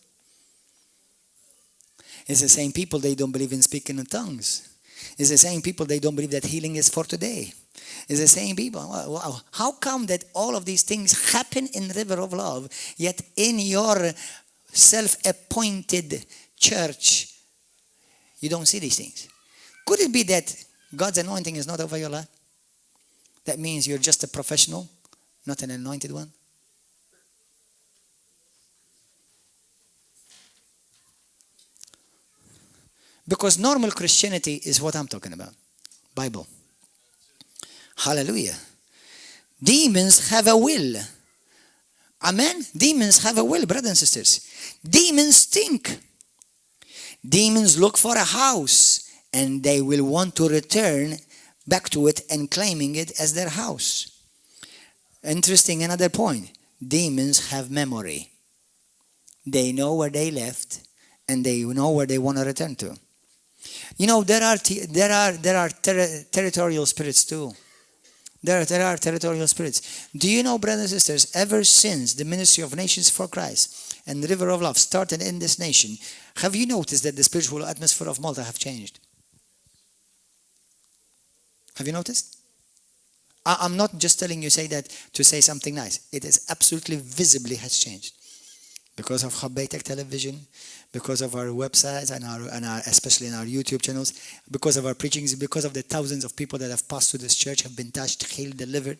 [SPEAKER 1] It's the same people they don't believe in speaking in tongues. It's the same people they don't believe that healing is for today. It's the same people. Wow. How come that all of these things happen in River of Love, yet in your self-appointed church, you don't see these things? Could it be that God's anointing is not over your life? That means you're just a professional, not an anointed one? Because normal Christianity is what I'm talking about. Bible. Hallelujah. Demons have a will. Amen? Demons have a will, brothers and sisters. Demons think. Demons look for a house and they will want to return back to it and claiming it as their house. Interesting, another point. Demons have memory. They know where they left and they know where they want to return to. You know, there are territorial spirits too. There are territorial spirits. Do you know, brothers and sisters, ever since the ministry of Nations for Christ and the River of Love started in this nation, have you noticed that the spiritual atmosphere of Malta have changed? Have you noticed? I'm not just telling you to say something nice. It is absolutely visibly has changed. Because of Habaytek television, because of our websites and our especially in our YouTube channels, because of our preachings, because of the thousands of people that have passed through this church, have been touched, healed, delivered.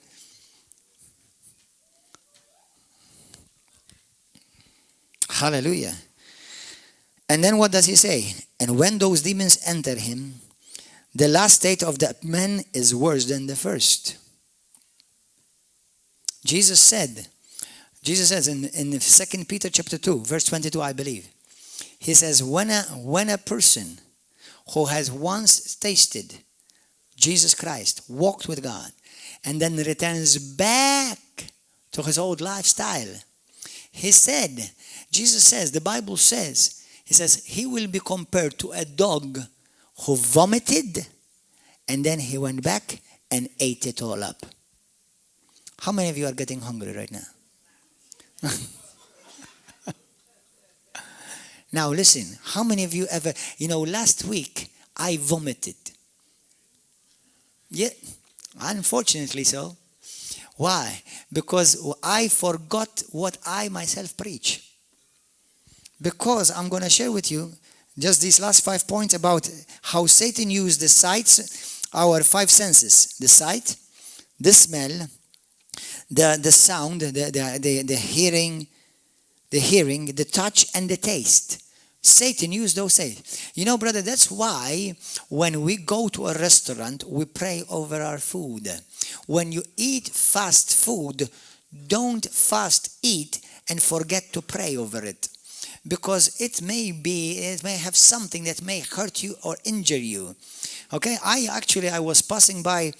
[SPEAKER 1] Hallelujah. And then what does he say? And when those demons enter him, the last state of that man is worse than the first. Jesus says in 2 Peter chapter 2, verse 22, I believe. He says, when a person who has once tasted Jesus Christ, walked with God, and then returns back to his old lifestyle, Jesus says, the Bible says, he will be compared to a dog who vomited and then he went back and ate it all up. How many of you are getting hungry right now? Now listen, how many of you ever, last week I vomited. Yeah, unfortunately so. Why? Because I forgot what I myself preach. Because I'm going to share with you just these last 5 points about how Satan used the sights, our 5 senses: the sight, the smell, the sound, the hearing, the touch, and the taste. Satan used those things. You know, brother, that's why when we go to a restaurant, we pray over our food. When you eat fast food, don't fast eat and forget to pray over it. Because it may have something that may hurt you or injure you. Okay, I was passing by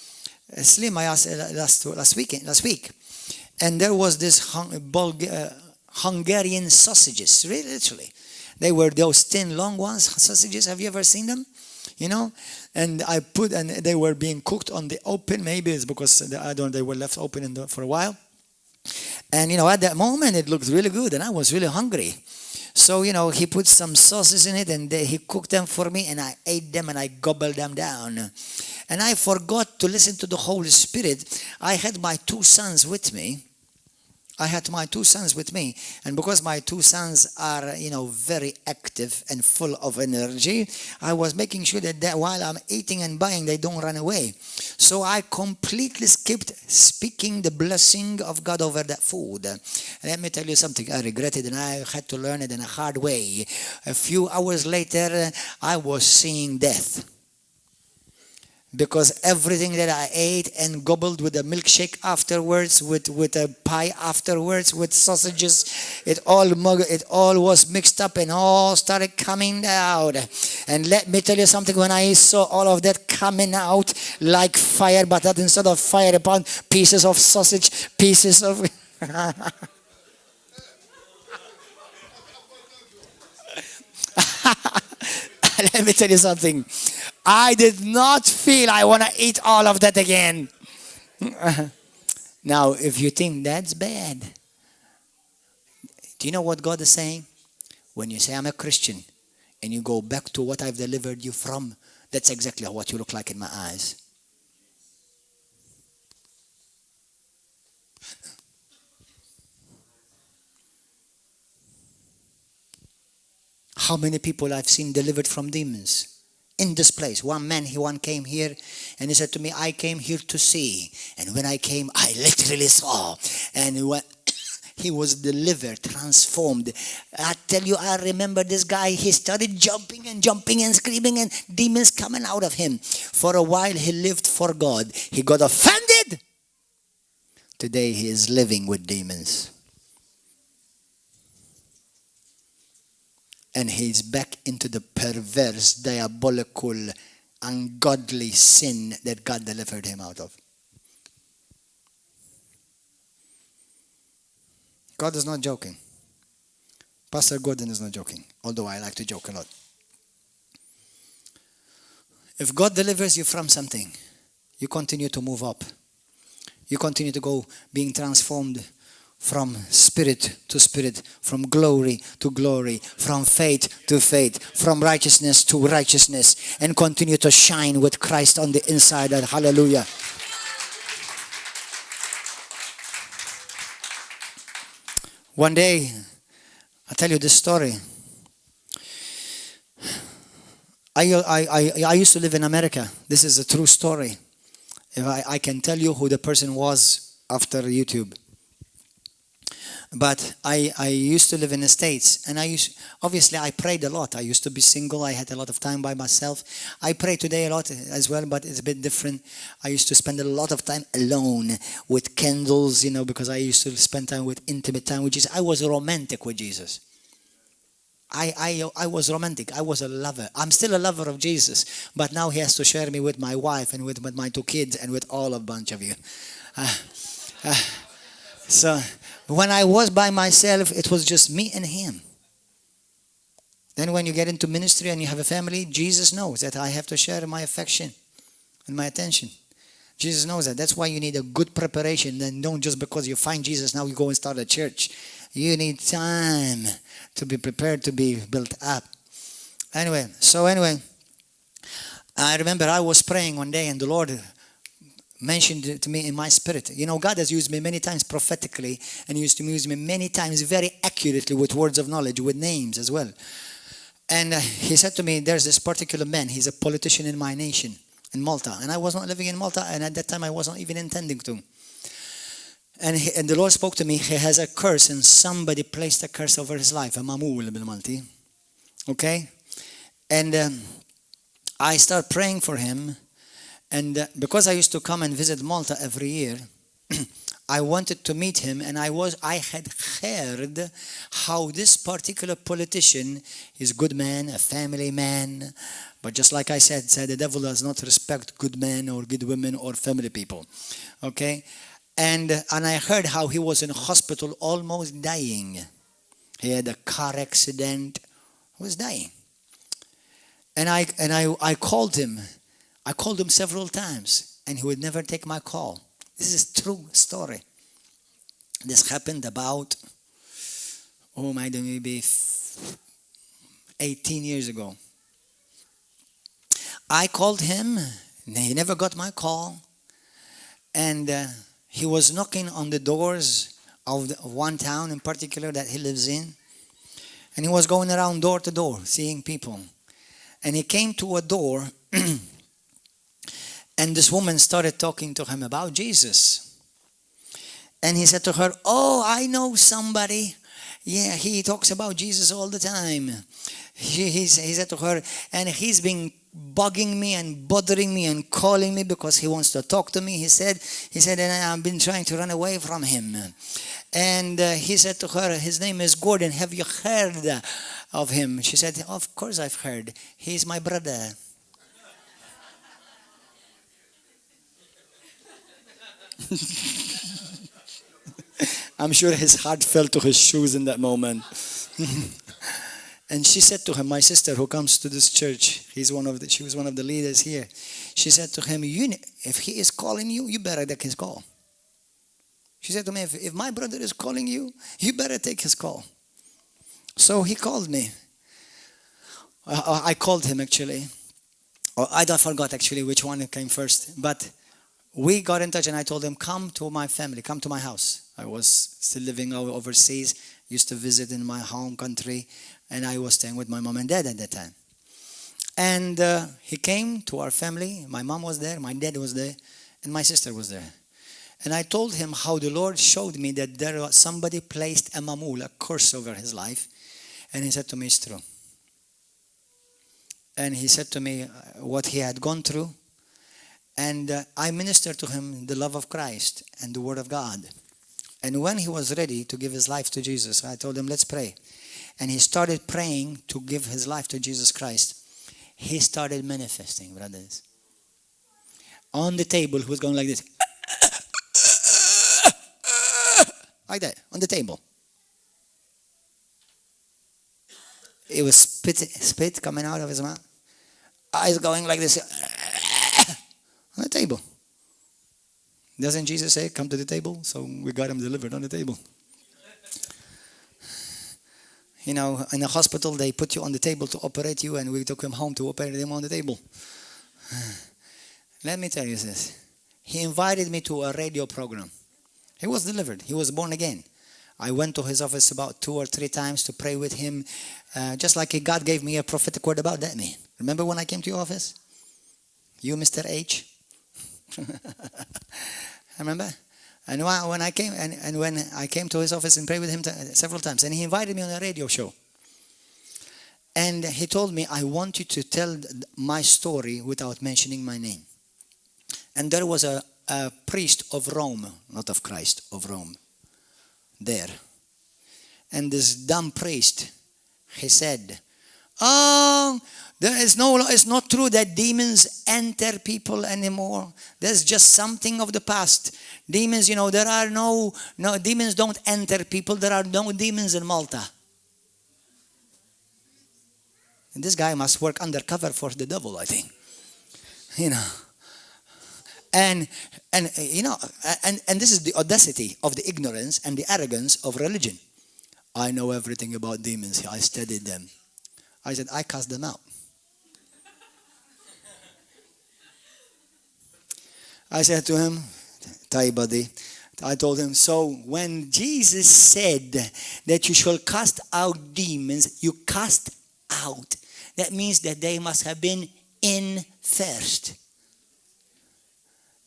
[SPEAKER 1] Slim last week, and there was this Hungarian sausages, really, literally. They were those thin, long ones, sausages. Have you ever seen them? You know, and they were being cooked on the open. Maybe it's because they were left open for a while. And you know, at that moment, it looked really good, and I was really hungry. So, you know, he put some sauces in it and he cooked them for me, and I ate them and I gobbled them down. And I forgot to listen to the Holy Spirit. I had my 2 sons with me. And because my 2 sons are, you know, very active and full of energy, I was making sure that while I'm eating and buying, they don't run away. So I completely skipped speaking the blessing of God over that food. And let me tell you something, I regret it, and I had to learn it in a hard way. A few hours later, I was seeing death. Because everything that I ate and gobbled with a milkshake afterwards, with a pie afterwards, with sausages, it all was mixed up and all started coming out. And let me tell you something, when I saw all of that coming out like fire, but that instead of fire upon pieces of sausage, pieces of... Let me tell you something. I did not feel I want to eat all of that again. Now, if you think that's bad, do you know what God is saying? When you say, I'm a Christian, and you go back to what I've delivered you from, that's exactly what you look like in my eyes. How many people I've seen delivered from demons in this place? One came here and he said to me, I came here to see. And when I came, I literally saw. And when he was delivered, transformed. I tell you, I remember this guy, he started jumping and screaming and demons coming out of him. For a while, he lived for God. He got offended. Today, he is living with demons. And he's back into the perverse, diabolical, ungodly sin that God delivered him out of. God is not joking. Pastor Gordon is not joking, although I like to joke a lot. If God delivers you from something, you continue to move up. You continue to go being transformed from spirit to spirit, from glory to glory, from faith to faith, from righteousness to righteousness, and continue to shine with Christ on the inside. Hallelujah. One day, I'll tell you this story. I used to live in America. This is a true story. If I can tell you who the person was after YouTube. But I used to live in the States, and obviously I prayed a lot. I used to be single. I had a lot of time by myself. I pray today a lot as well, but it's a bit different. I used to spend a lot of time alone with candles, because I used to spend time with intimate time with Jesus. I was romantic with Jesus. I was romantic. I was a lover. I'm still a lover of Jesus, but now he has to share me with my wife and with my 2 kids and with all a bunch of you. So when I was by myself, it was just me and him. Then when you get into ministry and you have a family, Jesus knows that I have to share my affection and my attention. Jesus knows that. That's why you need a good preparation. And don't just because you find Jesus, now you go and start a church. You need time to be prepared to be built up. Anyway, I remember I was praying one day and the Lord mentioned it to me in my spirit. You know, God has used me many times prophetically, and He used to use me many times very accurately with words of knowledge, with names as well. And He said to me, there's this particular man, he's a politician in my nation, in Malta. And I was not living in Malta, and at that time I wasn't even intending to. And the Lord spoke to me, he has a curse, and somebody placed a curse over his life, a mamul bil-Malti. Okay? And I started praying for him. And because I used to come and visit Malta every year, I wanted to meet him, and I had heard how this particular politician is a good man, a family man, but just like I said the devil does not respect good men or good women or family people. Okay? And I heard how he was in a hospital almost dying. He had a car accident. He was dying. And I called him. I called him several times, and he would never take my call. This is a true story. This happened about, maybe 18 years ago. I called him, and he never got my call. And he was knocking on the doors of one town in particular that he lives in. And he was going around door to door, seeing people. And he came to a door, and this woman started talking to him about Jesus. And he said to her, oh, I know somebody. Yeah, he talks about Jesus all the time. He said to her, and he's been bugging me and bothering me and calling me because he wants to talk to me. He said, and I've been trying to run away from him. And he said to her, his name is Gordon. Have you heard of him? She said, of course I've heard. He's my brother. I'm sure his heart fell to his shoes in that moment. And she said to him, my sister who comes to this church, she was one of the leaders here. She said to him, if he is calling you, you better take his call. She said to me, if my brother is calling you, you better take his call. So he called me. I called him actually. I forgot actually which one came first. But we got in touch, and I told him, come to my family, come to my house. I was still living overseas, used to visit in my home country, and I was staying with my mom and dad at that time. And he came to our family. My mom was there, my dad was there, and my sister was there. And I told him how the Lord showed me that somebody placed a mamul, a curse over his life. And he said to me, it's true. And he said to me what he had gone through. And I ministered to him the love of Christ and the Word of God. And when he was ready to give his life to Jesus, I told him, let's pray. And he started praying to give his life to Jesus Christ. He started manifesting, brothers. On the table, he was going like this. Like that, on the table. It was spit coming out of his mouth. Eyes going like this. On the table. Doesn't Jesus say, come to the table? So we got him delivered on the table. You know, in a hospital, they put you on the table to operate you, and we took him home to operate him on the table. Let me tell you this. He invited me to a radio program. He was delivered. He was born again. I went to his office about 2 or 3 times to pray with him, just like God gave me a prophetic word about that man. Remember when I came to your office? You, Mr. H? Remember? And when I came to his office and prayed with him several times, and he invited me on a radio show. And he told me, I want you to tell my story without mentioning my name. And there was a priest of Rome, not of Christ, of Rome, there. And this dumb priest, he said, it's not true that demons enter people anymore. There's just something of the past. Demons, there are no demons don't enter people. There are no demons in Malta. And this guy must work undercover for the devil, I think. And this is the audacity of the ignorance and the arrogance of religion. I know everything about demons. I studied them. I said, I cast them out. I said to him, Thai buddy, I told him, so when Jesus said that you shall cast out demons, you cast out. That means that they must have been in first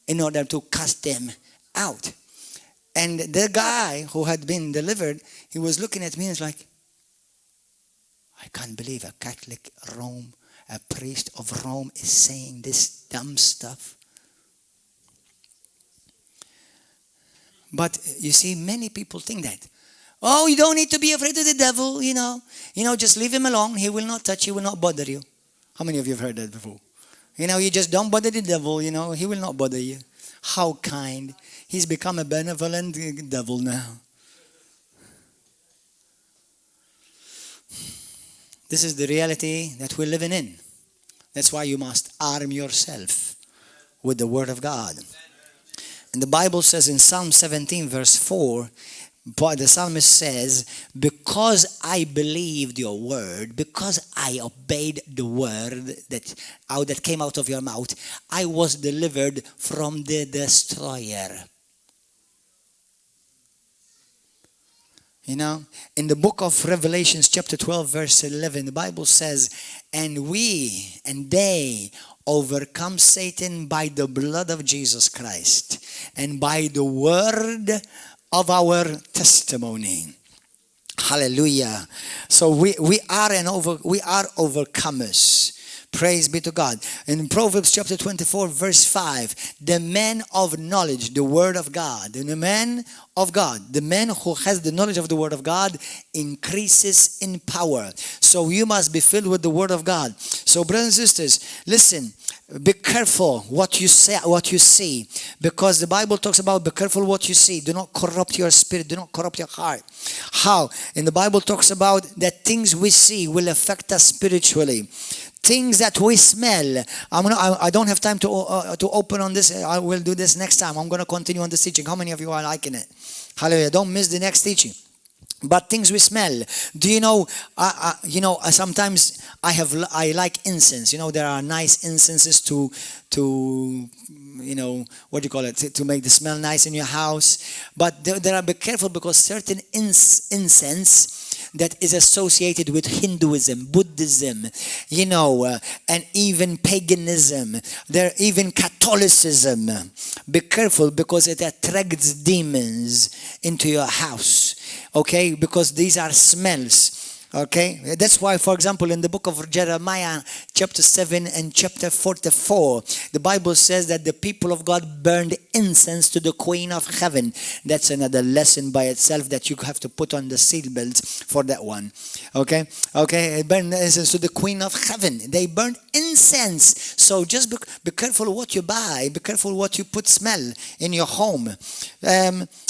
[SPEAKER 1] in order to cast them out. And the guy who had been delivered, he was looking at me and was like, I can't believe a Catholic Rome, a priest of Rome is saying this dumb stuff. But you see, many people think that. Oh, you don't need to be afraid of the devil, you know. Just leave him alone. He will not touch you, he will not bother you. How many of you have heard that before? You just don't bother the devil, he will not bother you. How kind. He's become a benevolent devil now. This is the reality that we're living in. That's why you must arm yourself with the Word of God. And the Bible says in Psalm 17 verse 4, the psalmist says, because I believed your word, because I obeyed the word that came out of your mouth, I was delivered from the destroyer. In the book of Revelation, chapter 12, verse 11, the Bible says, and they overcome Satan by the blood of Jesus Christ and by the word of our testimony. Hallelujah. So we are overcomers. Praise be to God. In Proverbs chapter 24 verse 5, the man of knowledge, the word of God, and the man of God, the man who has the knowledge of the word of God increases in power. So you must be filled with the word of God. So brothers and sisters, listen, be careful what you say, what you see, because the Bible talks about be careful what you see. Do not corrupt your spirit. Do not corrupt your heart. How? And the Bible talks about that things we see will affect us spiritually. Things that we smell. I don't have time to open on this. I will do this next time. I'm going to continue on this teaching. How many of you are liking it? Hallelujah. Don't miss the next teaching. But things we smell. Do you know? Sometimes I like incense. There are nice incenses to what do you call it? To make the smell nice in your house. But be careful, because certain incense that is associated with Hinduism, Buddhism, and even paganism. There even Catholicism. Be careful, because it attracts demons into your house. Okay, because these are smells. Okay, that's why, for example, in the book of Jeremiah, chapter 7 and chapter 44, the Bible says that the people of God burned incense to the Queen of Heaven. That's another lesson by itself that you have to put on the seatbelts for that one. Okay, burned incense to the Queen of Heaven. They burned incense. So just be careful what you buy. Be careful what you put smell in your home.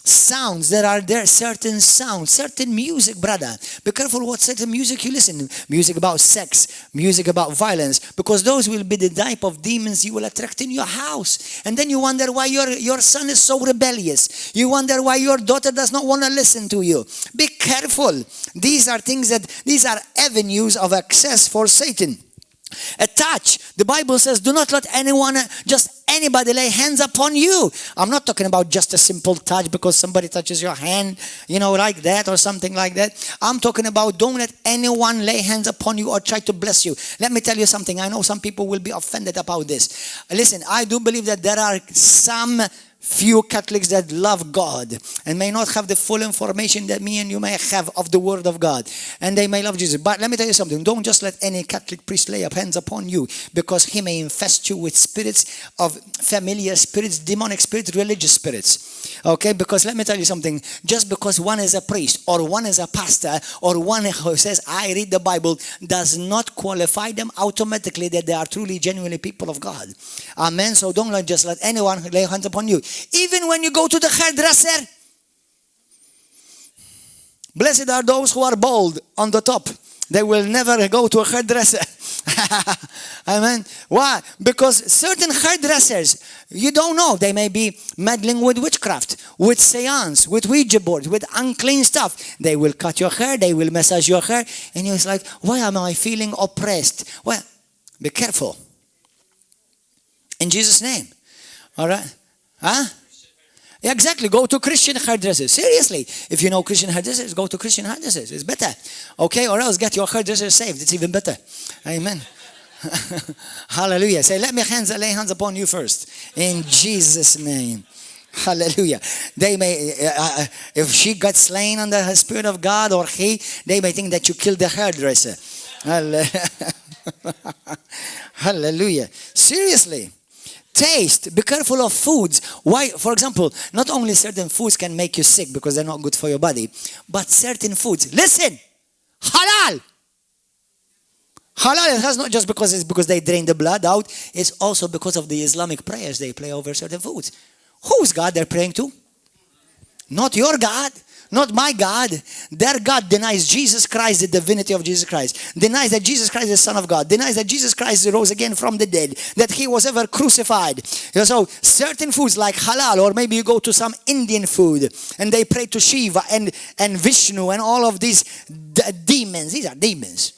[SPEAKER 1] Sounds, certain sounds, certain music, brother. Be careful what certain music you listen to. Music about sex, music about violence, because those will be the type of demons you will attract in your house. And then you wonder why your son is so rebellious. You wonder why your daughter does not want to listen to you. Be careful. These are avenues of access for Satan. A touch. The Bible says, do not let anybody lay hands upon you. I'm not talking about just a simple touch because somebody touches your hand, like that or something like that. I'm talking about don't let anyone lay hands upon you or try to bless you. Let me tell you something. I know some people will be offended about this. Listen, I do believe that there are some few Catholics that love God and may not have the full information that me and you may have of the Word of God, and they may love Jesus. But let me tell you something. Don't just let any Catholic priest lay hands upon you, because he may infest you with spirits of familiar spirits, demonic spirits, religious spirits. Okay? Because let me tell you something. Just because one is a priest or one is a pastor or one who says, I read the Bible, does not qualify them automatically that they are truly, genuinely people of God. Amen? So don't just let anyone lay hands upon you. Even when you go to the hairdresser, blessed are those who are bald on the top. They will never go to a hairdresser. Amen. Why? Because certain hairdressers, you don't know, they may be meddling with witchcraft, with seance, with Ouija boards, with unclean stuff. They will cut your hair, they will massage your hair, and you're like, why am I feeling oppressed? Well, be careful. In Jesus' name. All right. Huh? Yeah, exactly. Go to Christian hairdressers. Seriously. If you know Christian hairdressers, go to Christian hairdressers. It's better. Okay? Or else get your hairdresser saved. It's even better. Amen. Hallelujah. Say, let me lay hands upon you first. In Jesus' name. Hallelujah. They may, if she got slain under the Spirit of God or he, they may think that you killed the hairdresser. Hallelujah. Seriously. Taste. Be careful of foods. Why? For example, not only certain foods can make you sick because they're not good for your body, but certain foods. Listen. Halal. Halal is not just because it's because they drain the blood out. It's also because of the Islamic prayers they pray over certain foods. Whose God they're praying to? Not your God. Not my God. Their God denies Jesus Christ, the divinity of Jesus Christ. Denies that Jesus Christ is the Son of God. Denies that Jesus Christ rose again from the dead. That he was ever crucified. So certain foods like halal, or maybe you go to some Indian food and they pray to Shiva and Vishnu and all of these demons. These are demons.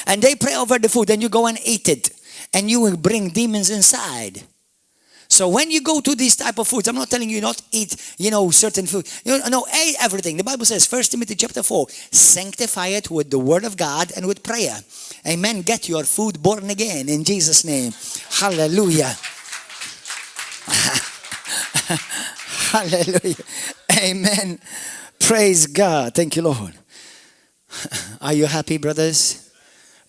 [SPEAKER 1] And they pray over the food and you go and eat it. And you will bring demons inside. So when you go to these type of foods, I'm not telling you not eat, certain food. No, eat everything. The Bible says, 1 Timothy chapter 4, sanctify it with the word of God and with prayer. Amen. Get your food born again in Jesus' name. Hallelujah. Hallelujah. Amen. Praise God. Thank you, Lord. Are you happy, brothers?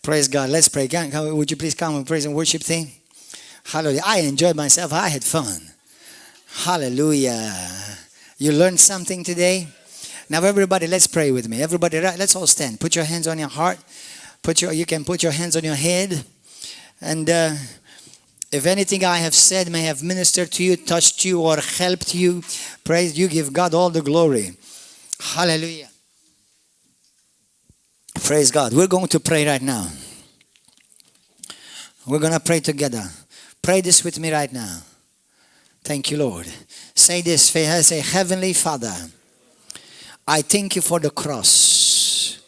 [SPEAKER 1] Praise God. Let's pray. Would you please come and praise and worship thing? Hallelujah. I enjoyed myself. I had fun. Hallelujah. You learned something today? Now everybody, let's pray with me. Everybody, let's all stand. Put your hands on your heart. You can put your hands on your head. And if anything I have said may have ministered to you, touched you, or helped you, praise you. Give God all the glory. Hallelujah. Praise God. We're going to pray right now. We're going to pray together. Pray this with me right now. Thank you, Lord. Say this. Say, Heavenly Father, I thank you for the cross.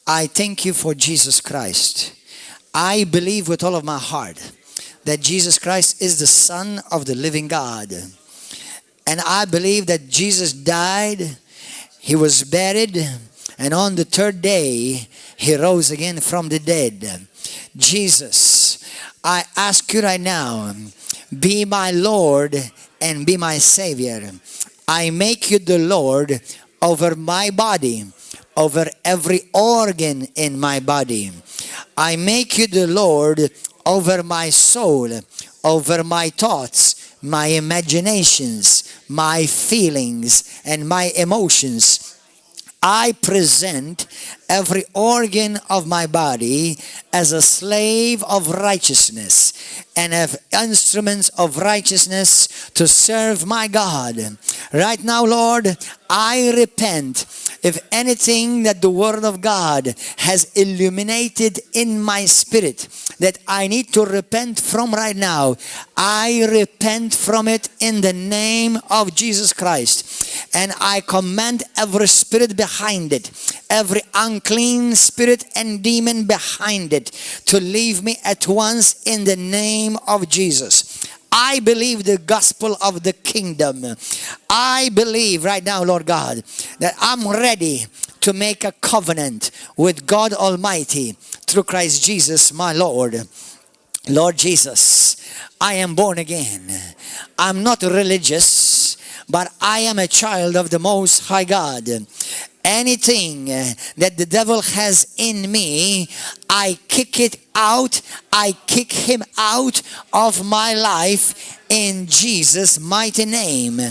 [SPEAKER 1] I thank you for Jesus Christ. I believe with all of my heart that Jesus Christ is the Son of the living God. And I believe that Jesus died, he was buried, and on the third day, he rose again from the dead. Jesus, I ask you right now, be my Lord and be my Savior. I make you the Lord over my body, over every organ in my body. I make you the Lord over my soul, over my thoughts, my imaginations, my feelings, and my emotions. I present every organ of my body as a slave of righteousness and have instruments of righteousness to serve my God. Right now, Lord, I repent if anything that the Word of God has illuminated in my spirit that I need to repent from right now. I repent from it in the name of Jesus Christ. And I command every spirit behind it, every unclean spirit and demon behind it to leave me at once in the name of Jesus. I believe the gospel of the kingdom. I believe right now, Lord God, that I'm ready to make a covenant with God Almighty through Christ Jesus, my Lord. Lord Jesus, I am born again. I'm not religious, but I am a child of the Most High God. Anything that the devil has in me, I kick it out. I kick him out of my life in Jesus' mighty name.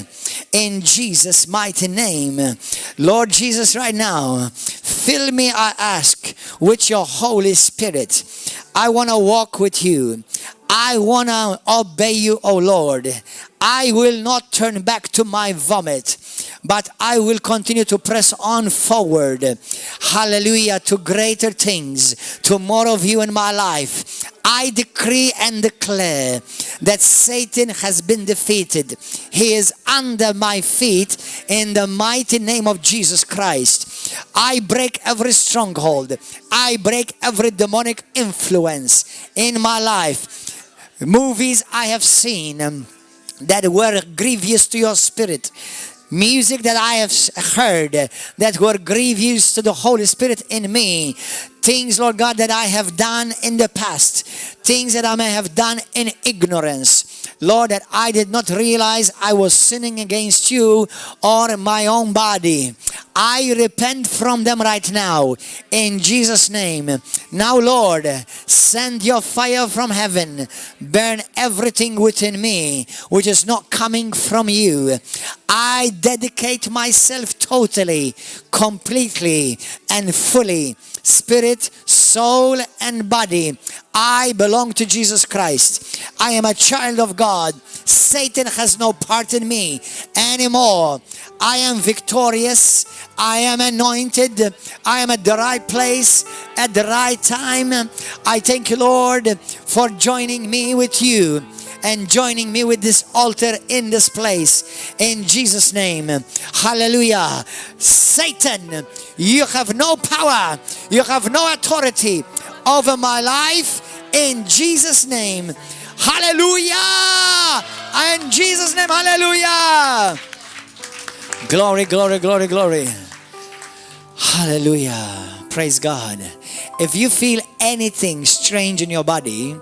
[SPEAKER 1] In Jesus' mighty name. Lord Jesus, right now, fill me, I ask, with your Holy Spirit. I want to walk with you. I want to obey you, O Lord. I will not turn back to my vomit, but I will continue to press on forward. Hallelujah, to greater things, to more of you in my life. I decree and declare that Satan has been defeated. He is under my feet in the mighty name of Jesus Christ. I break every stronghold. I break every demonic influence in my life. Movies I have seen that were grievous to your spirit. Music that I have heard that were grievous to the Holy Spirit in me. Things, Lord God, that I have done in the past. Things that I may have done in ignorance. Lord, that I did not realize I was sinning against you or my own body. I repent from them right now in Jesus' name. Now, Lord, send your fire from heaven. Burn everything within me which is not coming from you. I dedicate myself totally, completely, and fully. Spirit, soul, and body. I belong to Jesus Christ. I am a child of God. Satan has no part in me anymore. I am victorious. I am anointed. I am at the right place at the right time. I thank you, Lord, for joining me with you and joining me with this altar in this place. In Jesus' name. Hallelujah. Satan, you have no power. You have no authority over my life. In Jesus' name. Hallelujah. In Jesus' name. Hallelujah. Glory, glory, glory, glory. Hallelujah. Praise God. If you feel anything strange in your body,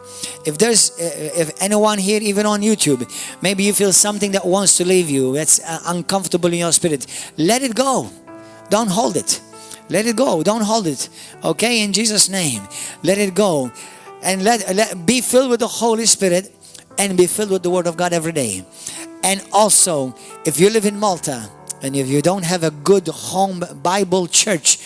[SPEAKER 1] if anyone here, even on YouTube, maybe you feel something that wants to leave you, that's uncomfortable in your spirit, let it go. Don't hold it. Let it go. Don't hold it. Okay, in Jesus' name, let it go. And let be filled with the Holy Spirit and be filled with the Word of God every day. And also, if you live in Malta, and if you don't have a good home Bible church,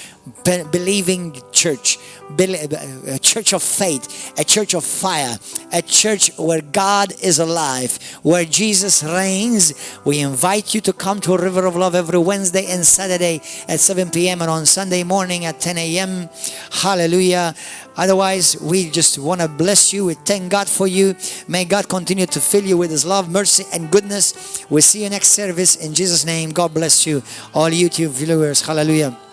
[SPEAKER 1] believing church, a church of faith, a church of fire, a church where God is alive, where Jesus reigns, we invite you to come to a River of Love every Wednesday and Saturday at 7 p.m. and on Sunday morning at 10 a.m. Hallelujah. Otherwise, we just want to bless you. We thank God for you. May God continue to fill you with His love, mercy, and goodness. We'll see you next service in Jesus' name. God bless you, all YouTube viewers. Hallelujah.